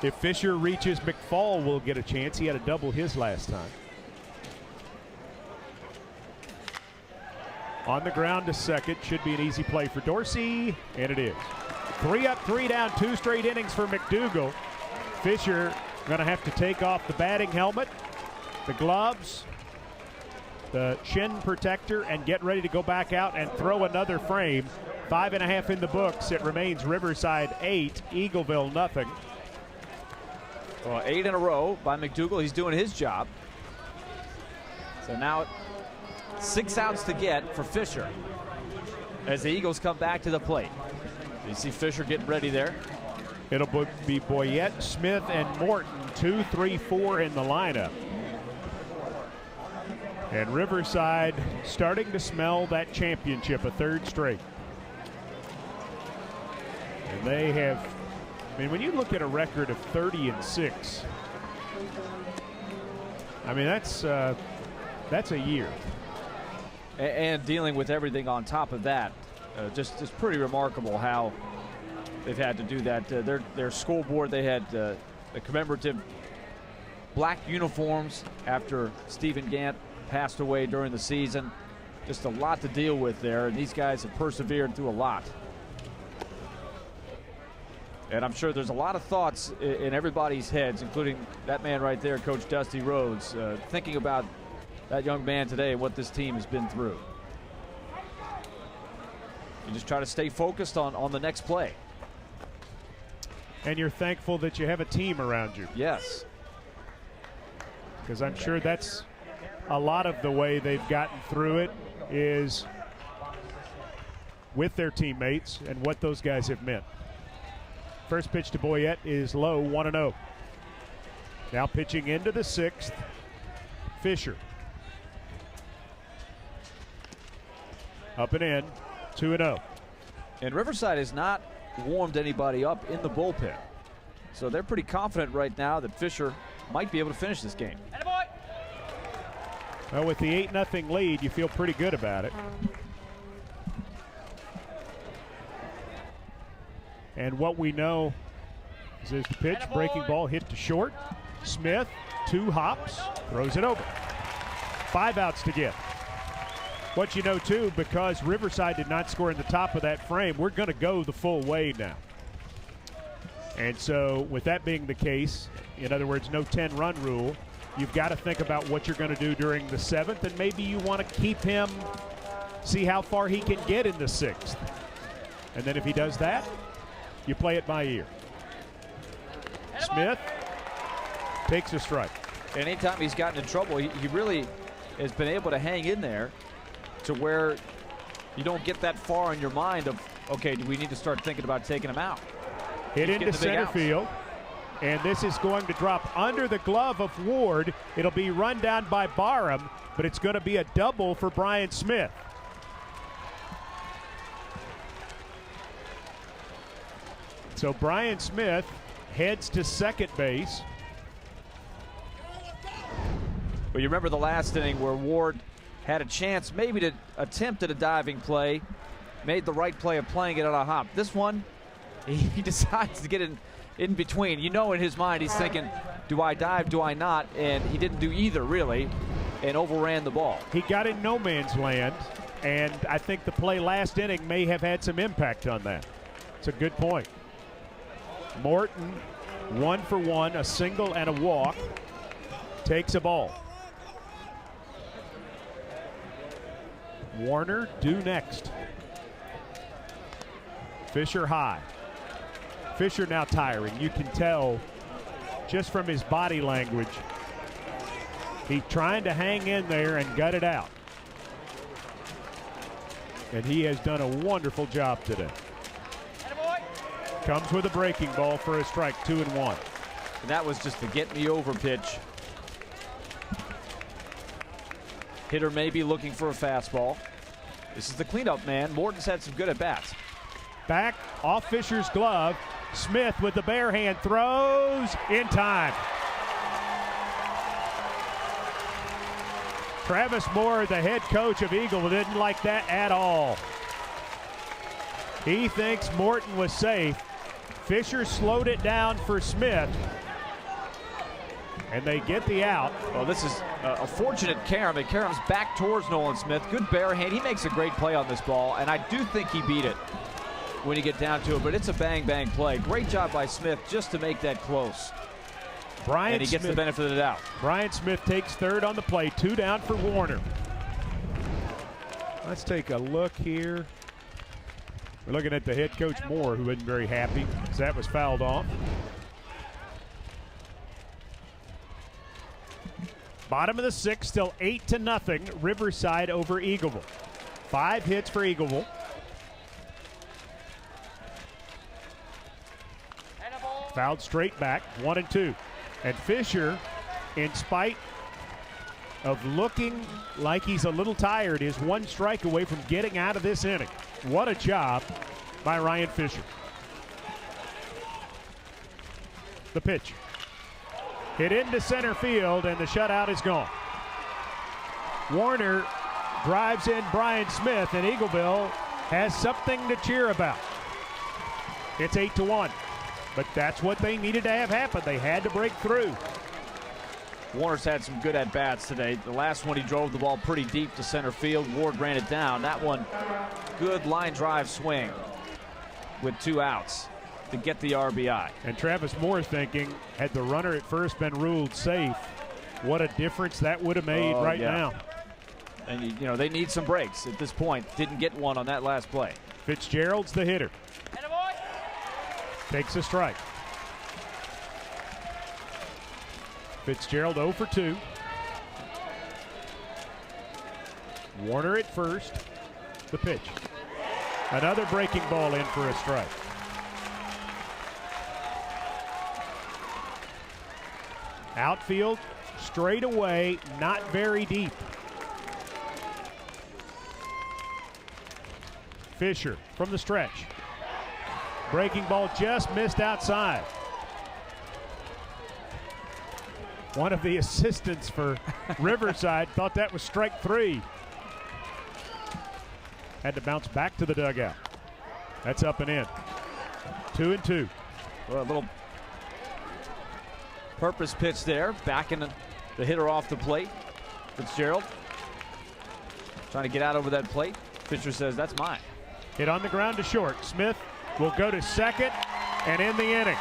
If Fisher reaches, McFall will get a chance. He had a double his last time. On the ground to second. Should be an easy play for Dorsey, and it is. 3 up, 3 down, 2 straight innings for McDougal. Fisher going to have to take off the batting helmet, the gloves, the shin protector, and get ready to go back out and throw another frame. 5.5 in the books. It remains Riverside 8, Eagleville nothing. Well, 8 in a row by McDougal. He's doing his job. So now 6 outs to get for Fisher as the Eagles come back to the plate. You see Fisher getting ready there. It'll be Boyette, Smith, and Morton, 2, 3, 4 in the lineup. And Riverside starting to smell that championship, a 3rd straight. And they have, I mean, when you look at a record of 30-6, I mean, that's a year. And dealing with everything on top of that, just pretty remarkable how they've had to do that. Their scoreboard, they had the commemorative black uniforms after Stephen Gant passed away during the season. Just a lot to deal with there, and these guys have persevered through a lot. And I'm sure there's a lot of thoughts in everybody's heads, including that man right there, Coach Dusty Rhodes, thinking about that young man today and what this team has been through. You just try to stay focused on the next play. And you're thankful that you have a team around you. Yes. Because I'm sure that's a lot of the way they've gotten through it is with their teammates and what those guys have meant. First pitch to Boyette is low, 1-0. Now pitching into the 6th, Fisher. Up and in, 2-0. And Riverside has not warmed anybody up in the bullpen. So they're pretty confident right now that Fisher might be able to finish this game. Well, with the 8-0 lead, you feel pretty good about it. And what we know is there's the pitch, breaking ball hit to short. Smith, 2 hops, throws it over. 5 outs to get. What you know, too, because Riverside did not score in the top of that frame, we're going to go the full way now. And so with that being the case, in other words, no 10-run rule, you've got to think about what you're going to do during the 7th, and maybe you want to keep him, see how far he can get in the 6th. And then if he does that, you play it by ear. Smith takes a strike. Anytime he's gotten in trouble, he really has been able to hang in there to where you don't get that far in your mind of, okay, do we need to start thinking about taking him out? Hit into center field, and this is going to drop under the glove of Ward. It'll be run down by Barham, but it's going to be a double for Brian Smith. So Brian Smith heads to second base. Well, you remember the last inning where Ward had a chance maybe to attempt at a diving play, made the right play of playing it on a hop. This one, he decides to get in between. You know, in his mind he's thinking, do I dive, do I not? And he didn't do either, really, and overran the ball. He got in no man's land, and I think the play last inning may have had some impact on that. It's a good point. Morton, 1 for 1, a single and a walk, takes a ball. Warner due next. Fisher high. Fisher now tiring. You can tell just from his body language He's trying to hang in there and gut it out. And he has done a wonderful job today. Comes with a breaking ball for a strike, 2-1. And that was just the get me over pitch. Hitter may be looking for a fastball. This is the cleanup man. Morton's had some good at bats. Back off Fisher's glove. Smith with the bare hand throws in time. Travis Moore, the head coach of Eagle, didn't like that at all. He thinks Morton was safe. Fisher slowed it down for Smith, and they get the out. Well, this is a fortunate Karam, and Karam's back towards Nolan Smith. Good bare hand. He makes a great play on this ball, and I do think he beat it when you get down to it, but it's a bang-bang play. Great job by Smith just to make that close. And he gets the benefit of the doubt. Brian Smith takes third on the play. 2 down for Warner. Let's take a look here. We're looking at the head coach Moore, who isn't very happy because that was fouled off. Bottom of the 6th, still 8-0. Riverside over Eagleville. 5 hits for Eagleville. Fouled straight back, 1-2. And Fisher, in spite of looking like he's a little tired, is 1 strike away from getting out of this inning. What a job by Ryan Fisher. The pitch. Hit into center field, and the shutout is gone. Warner drives in Brian Smith, and Eagleville has something to cheer about. It's 8-1. But that's what they needed to have happen. They had to break through. Warner's had some good at-bats today. The last one, he drove the ball pretty deep to center field. Ward ran it down. That one, good line drive swing with 2 outs to get the RBI. And Travis Moore thinking, had the runner at first been ruled safe, what a difference that would have made now. And, you know, they need some breaks at this point. Didn't get one on that last play. Fitzgerald's the hitter. Takes a strike. Fitzgerald 0 for 2. Warner at first. The pitch. Another breaking ball in for a strike. Outfield, straight away, not very deep. Fisher from the stretch. Breaking ball just missed outside. One of the assistants for Riverside thought that was strike 3. Had to bounce back to the dugout. That's up and in. 2-2. Well, a little purpose pitch there. Backing the hitter off the plate. Fitzgerald trying to get out over that plate. Fisher says, that's mine. Hit on the ground to short. Smith will go to second and end the inning.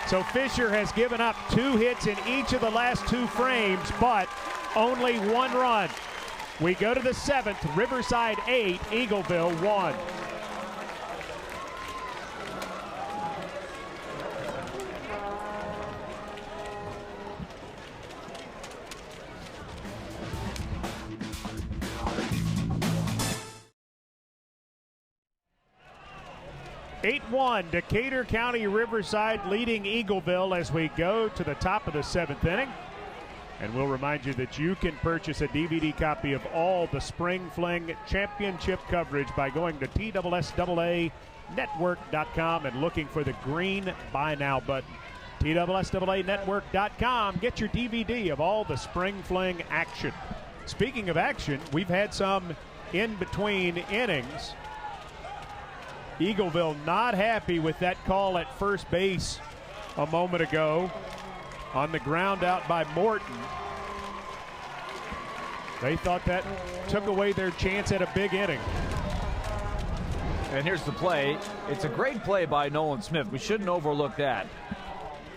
So Fisher has given up 2 hits in each of the last 2 frames, but only 1 run. We go to the 7th, Riverside 8, Eagleville 1. Decatur County Riverside leading Eagleville as we go to the top of the 7th inning. And we'll remind you that you can purchase a DVD copy of all the Spring Fling Championship coverage by going to TSSAA Network.com and looking for the green Buy Now button. TSSAA Network.com. Get your DVD of all the Spring Fling action. Speaking of action, we've had some in between innings. Eagleville not happy with that call at first base a moment ago on the ground out by Morton. They thought that took away their chance at a big inning. And here's the play. It's a great play by Nolan Smith. We shouldn't overlook that.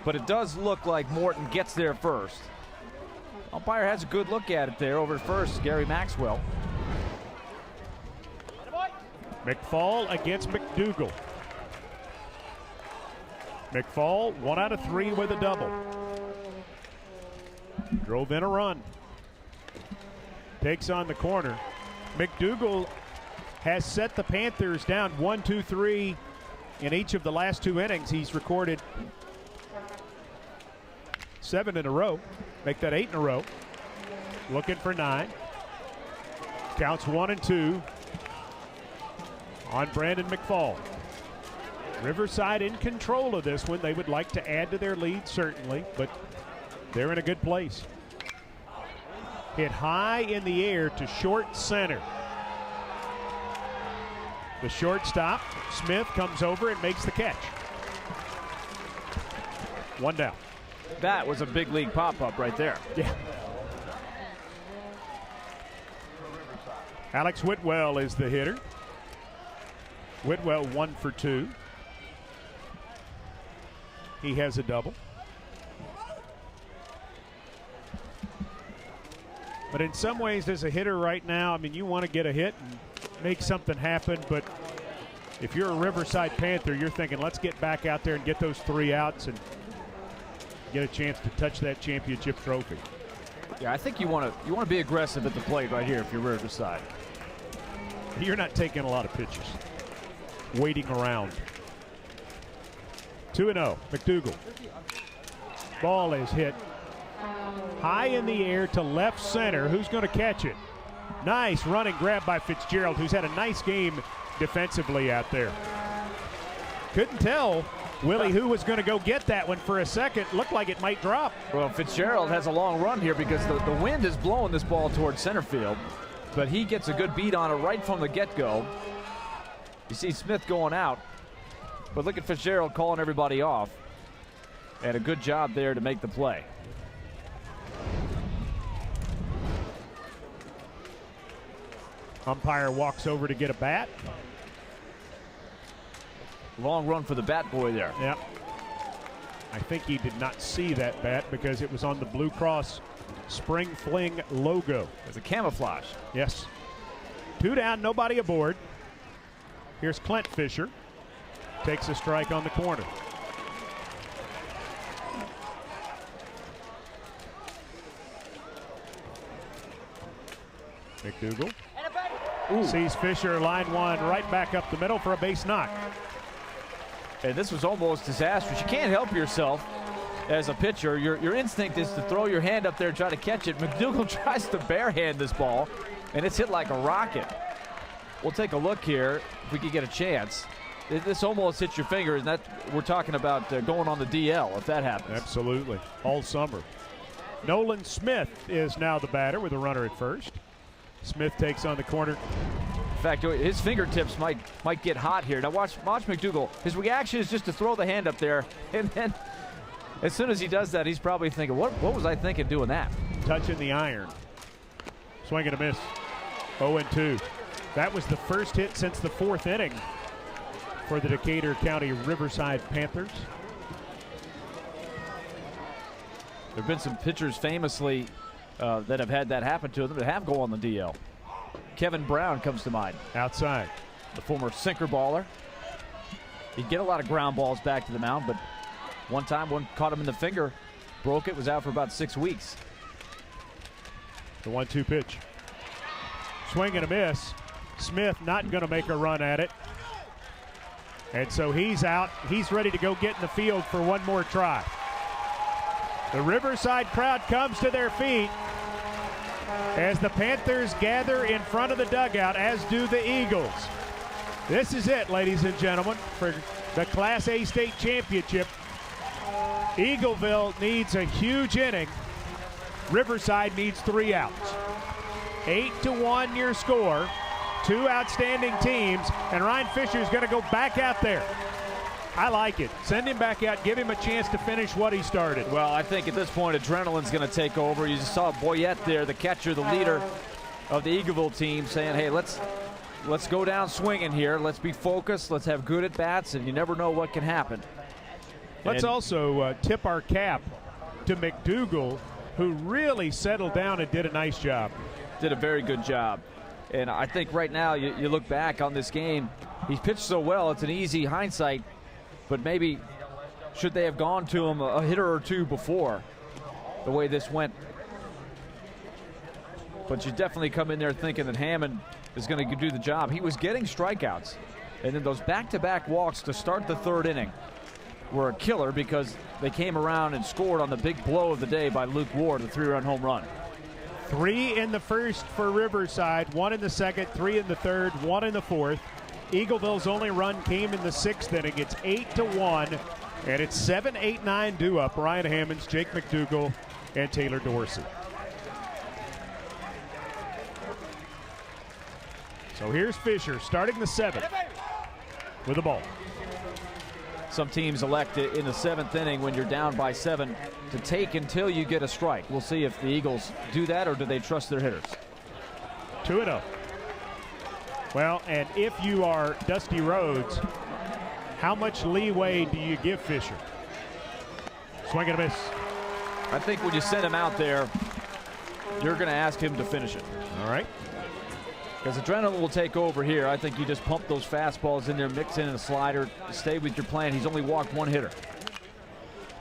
But it does look like Morton gets there first. Umpire has a good look at it there over at first, Gary Maxwell. McFall against McDougal. McFall 1 out of 3 with a double. Drove in a run. takes on the corner. McDougal has set the Panthers down 1, 2, 3 in each of the last 2 innings. He's recorded 7 in a row. Make that 8 in a row. Looking for 9. Counts 1 and 2 on Brandon McFall. Riverside in control of this one. They would like to add to their lead, certainly, but they're in a good place. Hit high in the air to short center. The shortstop, Smith, comes over and makes the catch. 1 down. That was a big league pop-up right there. Yeah. Alex Whitwell is the hitter. Whitwell 1 for 2. He has a double. But in some ways, as a hitter right now, I mean, you want to get a hit and make something happen, but if you're a Riverside Panther, you're thinking, let's get back out there and get those 3 outs and get a chance to touch that championship trophy. Yeah, I think you want to be aggressive at the plate right here if you're Riverside. You're not taking a lot of pitches, waiting around. 2-0, McDougal. Ball is hit high in the air to left center. Who's going to catch it? Nice running grab by Fitzgerald, who's had a nice game defensively out there. Couldn't tell, Willie, who was going to go get that one for a second. Looked like it might drop. Well, Fitzgerald has a long run here because the wind is blowing this ball towards center field, but he gets a good beat on it right from the get-go. You see Smith going out, but look at Fitzgerald calling everybody off. And a good job there to make the play. Umpire walks over to get a bat. Long run for the bat boy there. Yep. I think he did not see that bat because it was on the Blue Cross Spring Fling logo. It's a camouflage. Yes. 2 down, nobody aboard. Here's Clint Fisher. Takes a strike on the corner. McDougal sees Fisher line 1 right back up the middle for a base knock. And this was almost disastrous. You can't help yourself as a pitcher. Your instinct is to throw your hand up there and try to catch it. McDougal tries to barehand this ball, and it's hit like a rocket. We'll take a look here if we could get a chance. This almost hits your finger, and that we're talking about going on the DL if that happens. Absolutely, all summer. Nolan Smith is now the batter with a runner at first. Smith takes on the corner. In fact, his fingertips might get hot here. Now watch McDougal. His reaction is just to throw the hand up there, and then as soon as he does that, he's probably thinking, what was I thinking doing that? Touching the iron. Swing and a miss. 0-2. That was the first hit since the 4th inning for the Decatur County Riverside Panthers. There have been some pitchers famously that have had that happen to them that have gone on the DL. Kevin Brown comes to mind. Outside. The former sinker baller. He'd get a lot of ground balls back to the mound, but one time one caught him in the finger, broke it, was out for about 6 weeks. The 1-2 pitch. Swing and a miss. Smith not going to make a run at it. And so he's out. He's ready to go get in the field for one more try. The Riverside crowd comes to their feet as the Panthers gather in front of the dugout, as do the Eagles. This is it, ladies and gentlemen, for the Class A state championship. Eagleville needs a huge inning. Riverside needs 3 outs. 8-1 your score. 2 outstanding teams, and Ryan Fisher is going to go back out there. I like it. Send him back out. Give him a chance to finish what he started. Well, I think at this point, adrenaline's going to take over. You just saw Boyette there, the catcher, the leader of the Eagleville team, saying, hey, let's go down swinging here. Let's be focused. Let's have good at-bats, and you never know what can happen. Let's also tip our cap to McDougal, who really settled down and did a nice job. Did a very good job. And I think right now, you look back on this game, he's pitched so well, it's an easy hindsight, but maybe should they have gone to him a hitter or two before the way this went? but you definitely come in there thinking that Hammond is going to do the job. He was getting strikeouts, and then those back-to-back walks to start the third inning were a killer because they came around and scored on the big blow of the day by Luke Ward, the 3-run home run. 3 in the first for Riverside, 1 in the second, 3 in the third, 1 in the fourth. Eagleville's only run came in the 6th inning. It's 8-1, and it's 7-8-9 due up. Ryan Hammonds, Jake McDougal, and Taylor Dorsey. So here's Fisher starting the 7th with the ball. Some teams elect in the 7th inning when you're down by 7 to take until you get a strike. We'll see if the Eagles do that or do they trust their hitters. 2-0. Well, and if you are Dusty Rhodes, how much leeway do you give Fisher? Swing and a miss. I think when you send him out there, you're going to ask him to finish it. All right. Because adrenaline will take over here. I think you just pump those fastballs in there, mix in a slider, stay with your plan. He's only walked 1 hitter.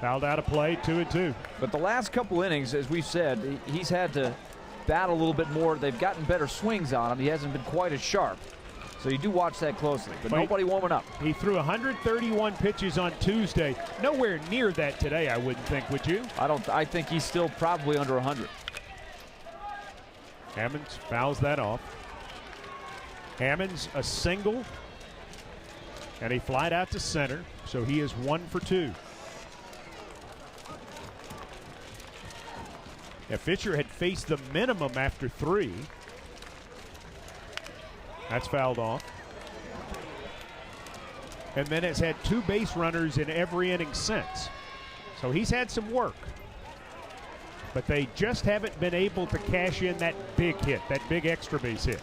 Fouled out of play, 2-2. But the last couple innings, as we've said, he's had to battle a little bit more. They've gotten better swings on him. He hasn't been quite as sharp. So you do watch that closely. But nobody warming up. He threw 131 pitches on Tuesday. Nowhere near that today, I wouldn't think, would you? I think he's still probably under 100. Hammonds fouls that off. Hammonds a single, and he flied out to center, so he is 1 for 2. Now Fisher had faced the minimum after 3. That's fouled off. And then has had 2 base runners in every inning since. So he's had some work. But they just haven't been able to cash in that big hit, that big extra base hit.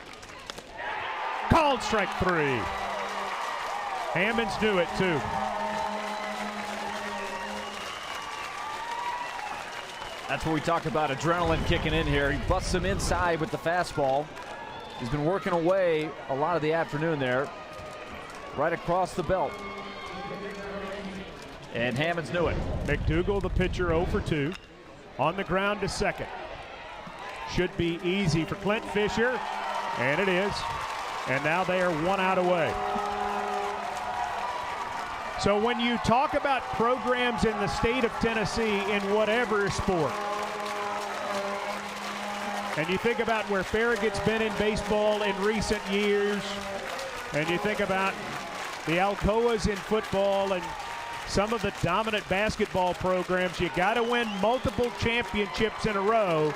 Called strike 3. Hammonds knew it too. That's what we talk about, adrenaline kicking in here. He busts him inside with the fastball. He's been working away a lot of the afternoon there, right across the belt. And Hammonds knew it. McDougal, the pitcher, 0 for 2. On the ground to second. Should be easy for Clint Fisher, and it is. And now they are 1 out away. So when you talk about programs in the state of Tennessee in whatever sport, and you think about where Farragut's been in baseball in recent years, and you think about the Alcoas in football and some of the dominant basketball programs, you got to win multiple championships in a row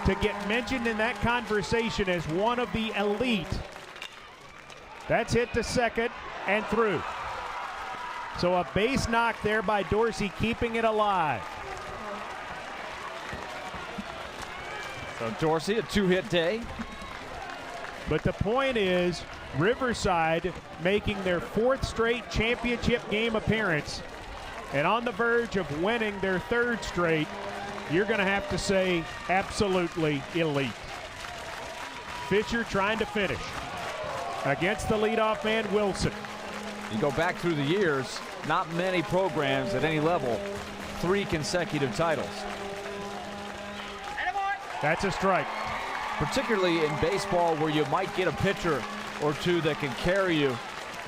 to get mentioned in that conversation as one of the elite. That's hit to second and through. So a base knock there by Dorsey, keeping it alive. So Dorsey, a 2-hit day. But the point is, Riverside making their 4th straight championship game appearance and on the verge of winning their 3rd straight. You're going to have to say absolutely elite. Fisher trying to finish against the leadoff man, Wilson. You go back through the years, not many programs at any level, 3 consecutive titles. That's a strike. Particularly in baseball where you might get a pitcher or 2 that can carry you.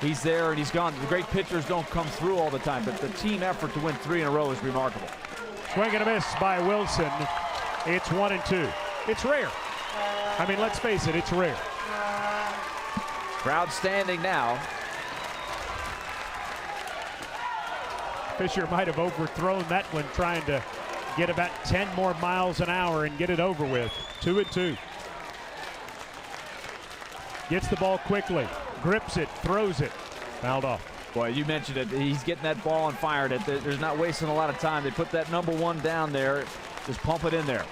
He's there and he's gone. The great pitchers don't come through all the time, but the team effort to win 3 in a row is remarkable. Swing and a miss by Wilson. It's 1-2. It's rare. I mean, let's face it, it's rare. Crowd standing now. Fisher might have overthrown that one, trying to get about 10 more miles an hour and get it over with. 2-2. Gets the ball quickly, grips it, throws it, fouled off. Boy, you mentioned it. He's getting that ball and fired it. There's not wasting a lot of time. They put that number 1 down there. Just pump it in there.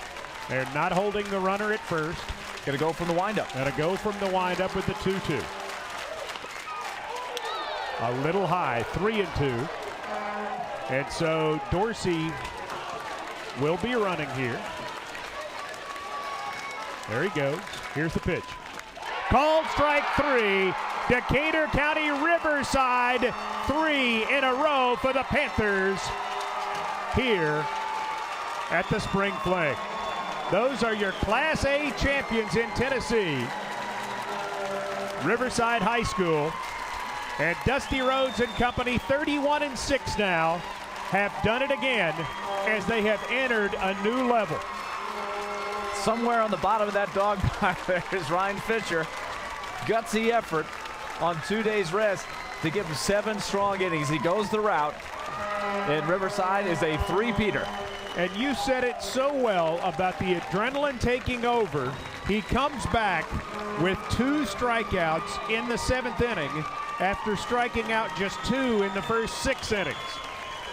They're not holding the runner at first. Gonna go from the windup. Gonna go from the windup with the 2-2. A little high, 3-2. And so Dorsey will be running here. There he goes. Here's the pitch. Called strike 3. Decatur County Riverside, 3 in a row for the Panthers here at the Spring Fling. Those are your Class A champions in Tennessee. Riverside High School. And Dusty Rhodes and company, 31-6 now, have done it again as they have entered a new level. Somewhere on the bottom of that dog pile there is Ryan Fisher. Gutsy effort on 2 days rest to give him 7 strong innings. He goes the route, and Riverside is a three-peater. And you said it so well about the adrenaline taking over. He comes back with 2 strikeouts in the 7th inning after striking out just 2 in the first 6 innings.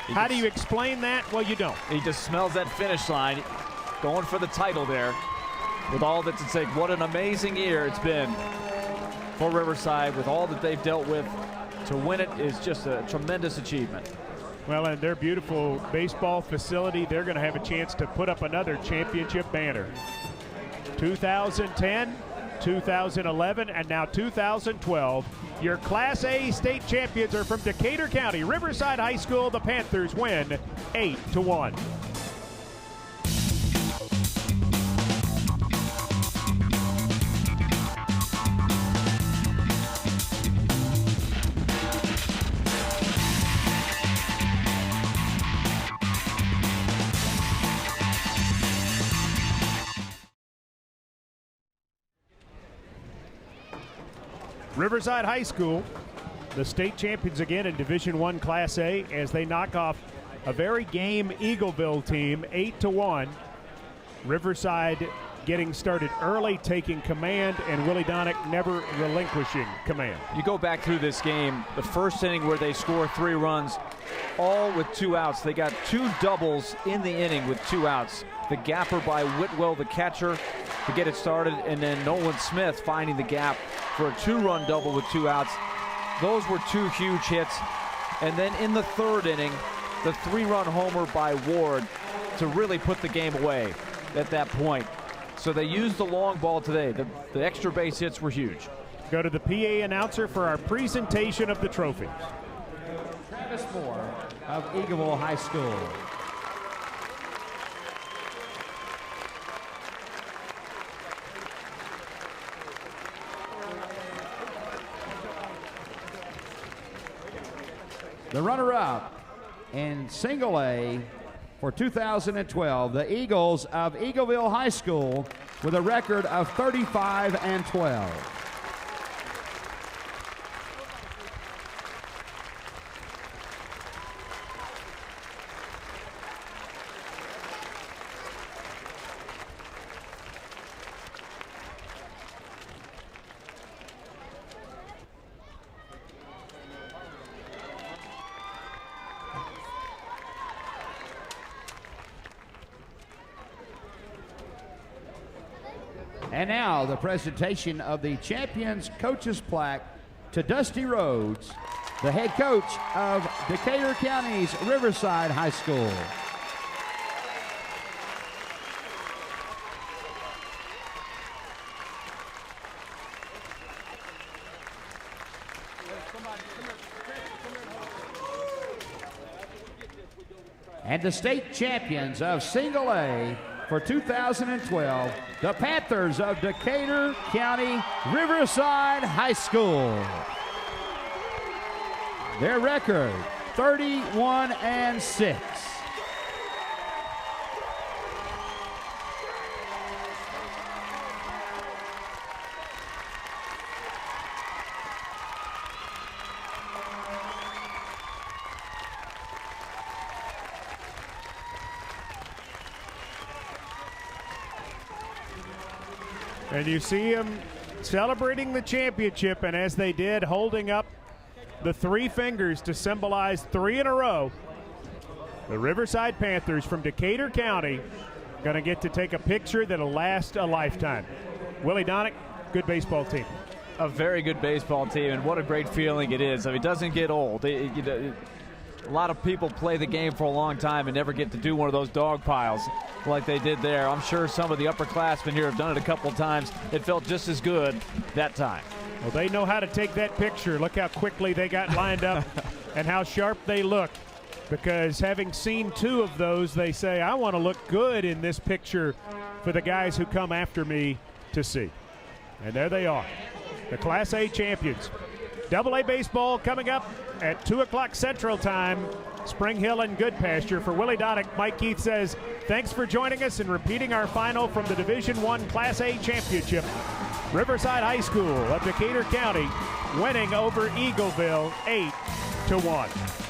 How do you explain that? Well, you don't. He just smells that finish line, going for the title there with all that's at stake. What an amazing year it's been for Riverside with all that they've dealt with. To win it is just a tremendous achievement. Well, and their beautiful baseball facility, they're going to have a chance to put up another championship banner. 2010, 2011, and now 2012. Your Class A state champions are from Decatur County. Riverside High School, the Panthers win 8-1. Riverside High School, the state champions again in Division I Class A as they knock off a very game Eagleville team 8-1. Riverside getting started early, taking command, and Willie Donick never relinquishing command. You go back through this game, the first inning where they score 3 runs, all with 2 outs. They got 2 doubles in the inning with 2 outs. The gapper by Whitwell, the catcher, to get it started, and then Nolan Smith finding the gap for a 2-run double with 2 outs. Those were 2 huge hits. And then in the 3rd inning, the 3-run homer by Ward to really put the game away at that point. So they used the long ball today. The extra base hits were huge. Go to the PA announcer for our presentation of the trophies. Travis Moore of Eagleville High School. The runner-up in Single A for 2012, the Eagles of Eagleville High School with a record of 35-12. And now the presentation of the Champions Coaches Plaque to Dusty Rhodes, the head coach of Decatur County's Riverside High School. And the state champions of Single A for 2012, the Panthers of Decatur County Riverside High School. Their record, 31-6. And you see them celebrating the championship, and as they did, holding up the 3 fingers to symbolize 3 in a row. The Riverside Panthers from Decatur County going to get to take a picture that'll last a lifetime. Willie Donick, good baseball team. A very good baseball team, and what a great feeling it is. I mean, it doesn't get old. A lot of people play the game for a long time and never get to do one of those dog piles like they did there. I'm sure some of the upperclassmen here have done it a couple of times. It felt just as good that time. Well, they know how to take that picture. Look how quickly they got lined up and how sharp they look. Because having seen 2 of those, they say, I want to look good in this picture for the guys who come after me to see. And there they are, the Class A champions. AA baseball coming up at 2 o'clock Central Time. Spring Hill and Goodpasture. For Willie Donick, Mike Keith says, thanks for joining us and repeating our final from the Division I Class A championship. Riverside High School of Decatur County winning over Eagleville 8-1.